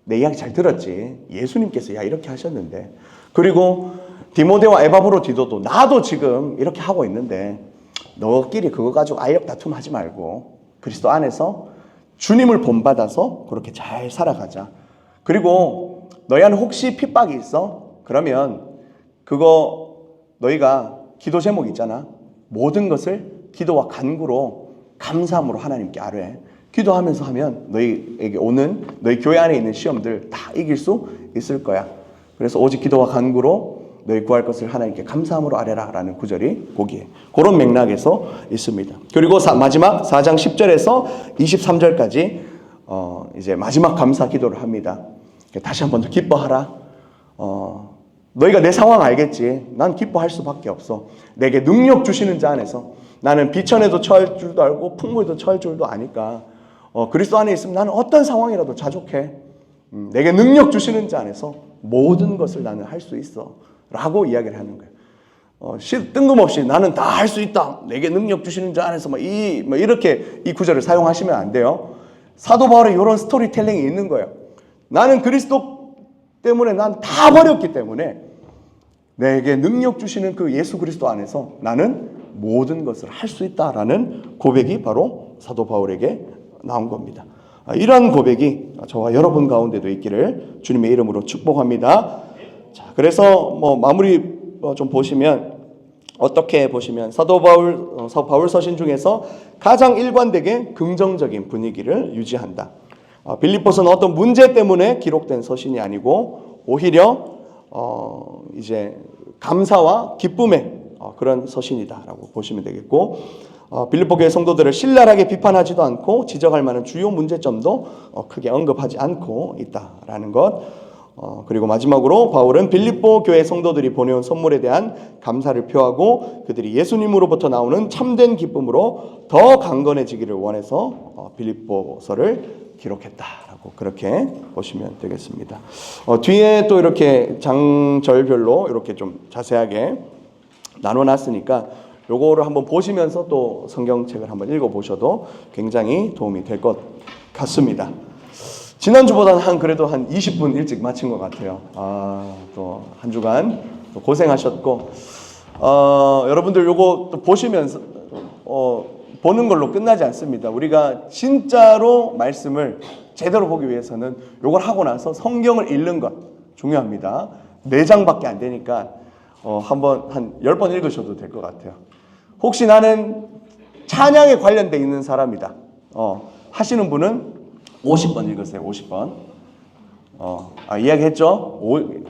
S1: 내 이야기 잘 들었지? 예수님께서 이렇게 하셨는데, 그리고 디모데와 에바브로디도도 나도 지금 이렇게 하고 있는데 너끼리 그거 가지고 알력 다툼하지 말고 그리스도 안에서 주님을 본받아서 그렇게 잘 살아가자. 그리고 너희 안에 혹시 핍박이 있어? 그러면 그거 너희가 기도 제목 있잖아. 모든 것을 기도와 간구로 감사함으로 하나님께 아뢰. 기도하면서 하면 너희에게 오는 너희 교회 안에 있는 시험들 다 이길 수 있을 거야. 그래서 오직 기도와 간구로 너희 구할 것을 하나님께 감사함으로 아뢰라 라는 구절이 거기에 그런 맥락에서 있습니다. 그리고 마지막 4장 10절에서 23절까지 이제 마지막 감사 기도를 합니다. 다시 한 번 더 기뻐하라. 너희가 내 상황 알겠지? 난 기뻐할 수밖에 없어. 내게 능력 주시는 자 안에서 나는 비천에도 처할 줄도 알고 풍부에도 처할 줄도 아니까 그리스도 안에 있으면 나는 어떤 상황이라도 자족해. 내게 능력 주시는 자 안에서 모든 것을 나는 할 수 있어 라고 이야기를 하는 거예요. 뜬금없이 나는 다 할 수 있다. 내게 능력 주시는 자 안에서 이렇게 이 구절을 사용하시면 안 돼요. 사도 바울의 이런 스토리텔링이 있는 거예요. 나는 그리스도 때문에 난 다 버렸기 때문에 내게 능력 주시는 그 예수 그리스도 안에서 나는 모든 것을 할 수 있다라는 고백이 바로 사도 바울에게 나온 겁니다. 이러한 고백이 저와 여러분 가운데도 있기를 주님의 이름으로 축복합니다. 자, 그래서 마무리 좀 보시면 어떻게 보시면 사도 바울 서신 중에서 가장 일관되게 긍정적인 분위기를 유지한다. 빌립보서는 어떤 문제 때문에 기록된 서신이 아니고 오히려 이제 감사와 기쁨의 그런 서신이다라고 보시면 되겠고, 빌립보 교회 성도들을 신랄하게 비판하지도 않고 지적할 만한 주요 문제점도 크게 언급하지 않고 있다라는 것. 그리고 마지막으로 바울은 빌립보 교회 성도들이 보내온 선물에 대한 감사를 표하고 그들이 예수님으로부터 나오는 참된 기쁨으로 더 강건해지기를 원해서 빌립보서를 기록했다라고 그렇게 보시면 되겠습니다. 뒤에 또 이렇게 장절별로 이렇게 좀 자세하게 나눠놨으니까 요거를 한번 보시면서 또 성경책을 한번 읽어보셔도 굉장히 도움이 될 것 같습니다. 지난주보다는 그래도 한 20분 일찍 마친 것 같아요. 또 한 주간 또 고생하셨고, 여러분들 요거 또 보시면서, 보는 걸로 끝나지 않습니다. 우리가 진짜로 말씀을 제대로 보기 위해서는 요걸 하고 나서 성경을 읽는 것 중요합니다. 4장밖에 안 되니까, 한번 한 10번 읽으셔도 될 것 같아요. 혹시 나는 찬양에 관련돼 있는 사람이다. 하시는 분은 50번 읽으세요. 50번. 이야기했죠?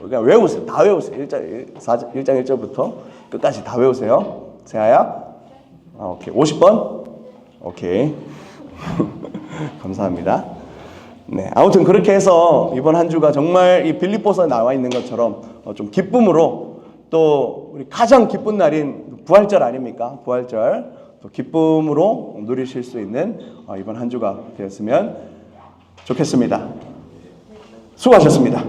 S1: 그냥 외우세요. 다 외우세요. 1장 1절부터 끝까지 다 외우세요. 세아야? 오케이. 50번? 오케이. 감사합니다. 네. 아무튼 그렇게 해서 이번 한 주가 정말 이 빌립보서에 나와 있는 것처럼 좀 기쁨으로, 또 우리 가장 기쁜 날인 부활절 아닙니까? 부활절. 또 기쁨으로 누리실 수 있는 이번 한 주가 되었으면 좋겠습니다. 수고하셨습니다.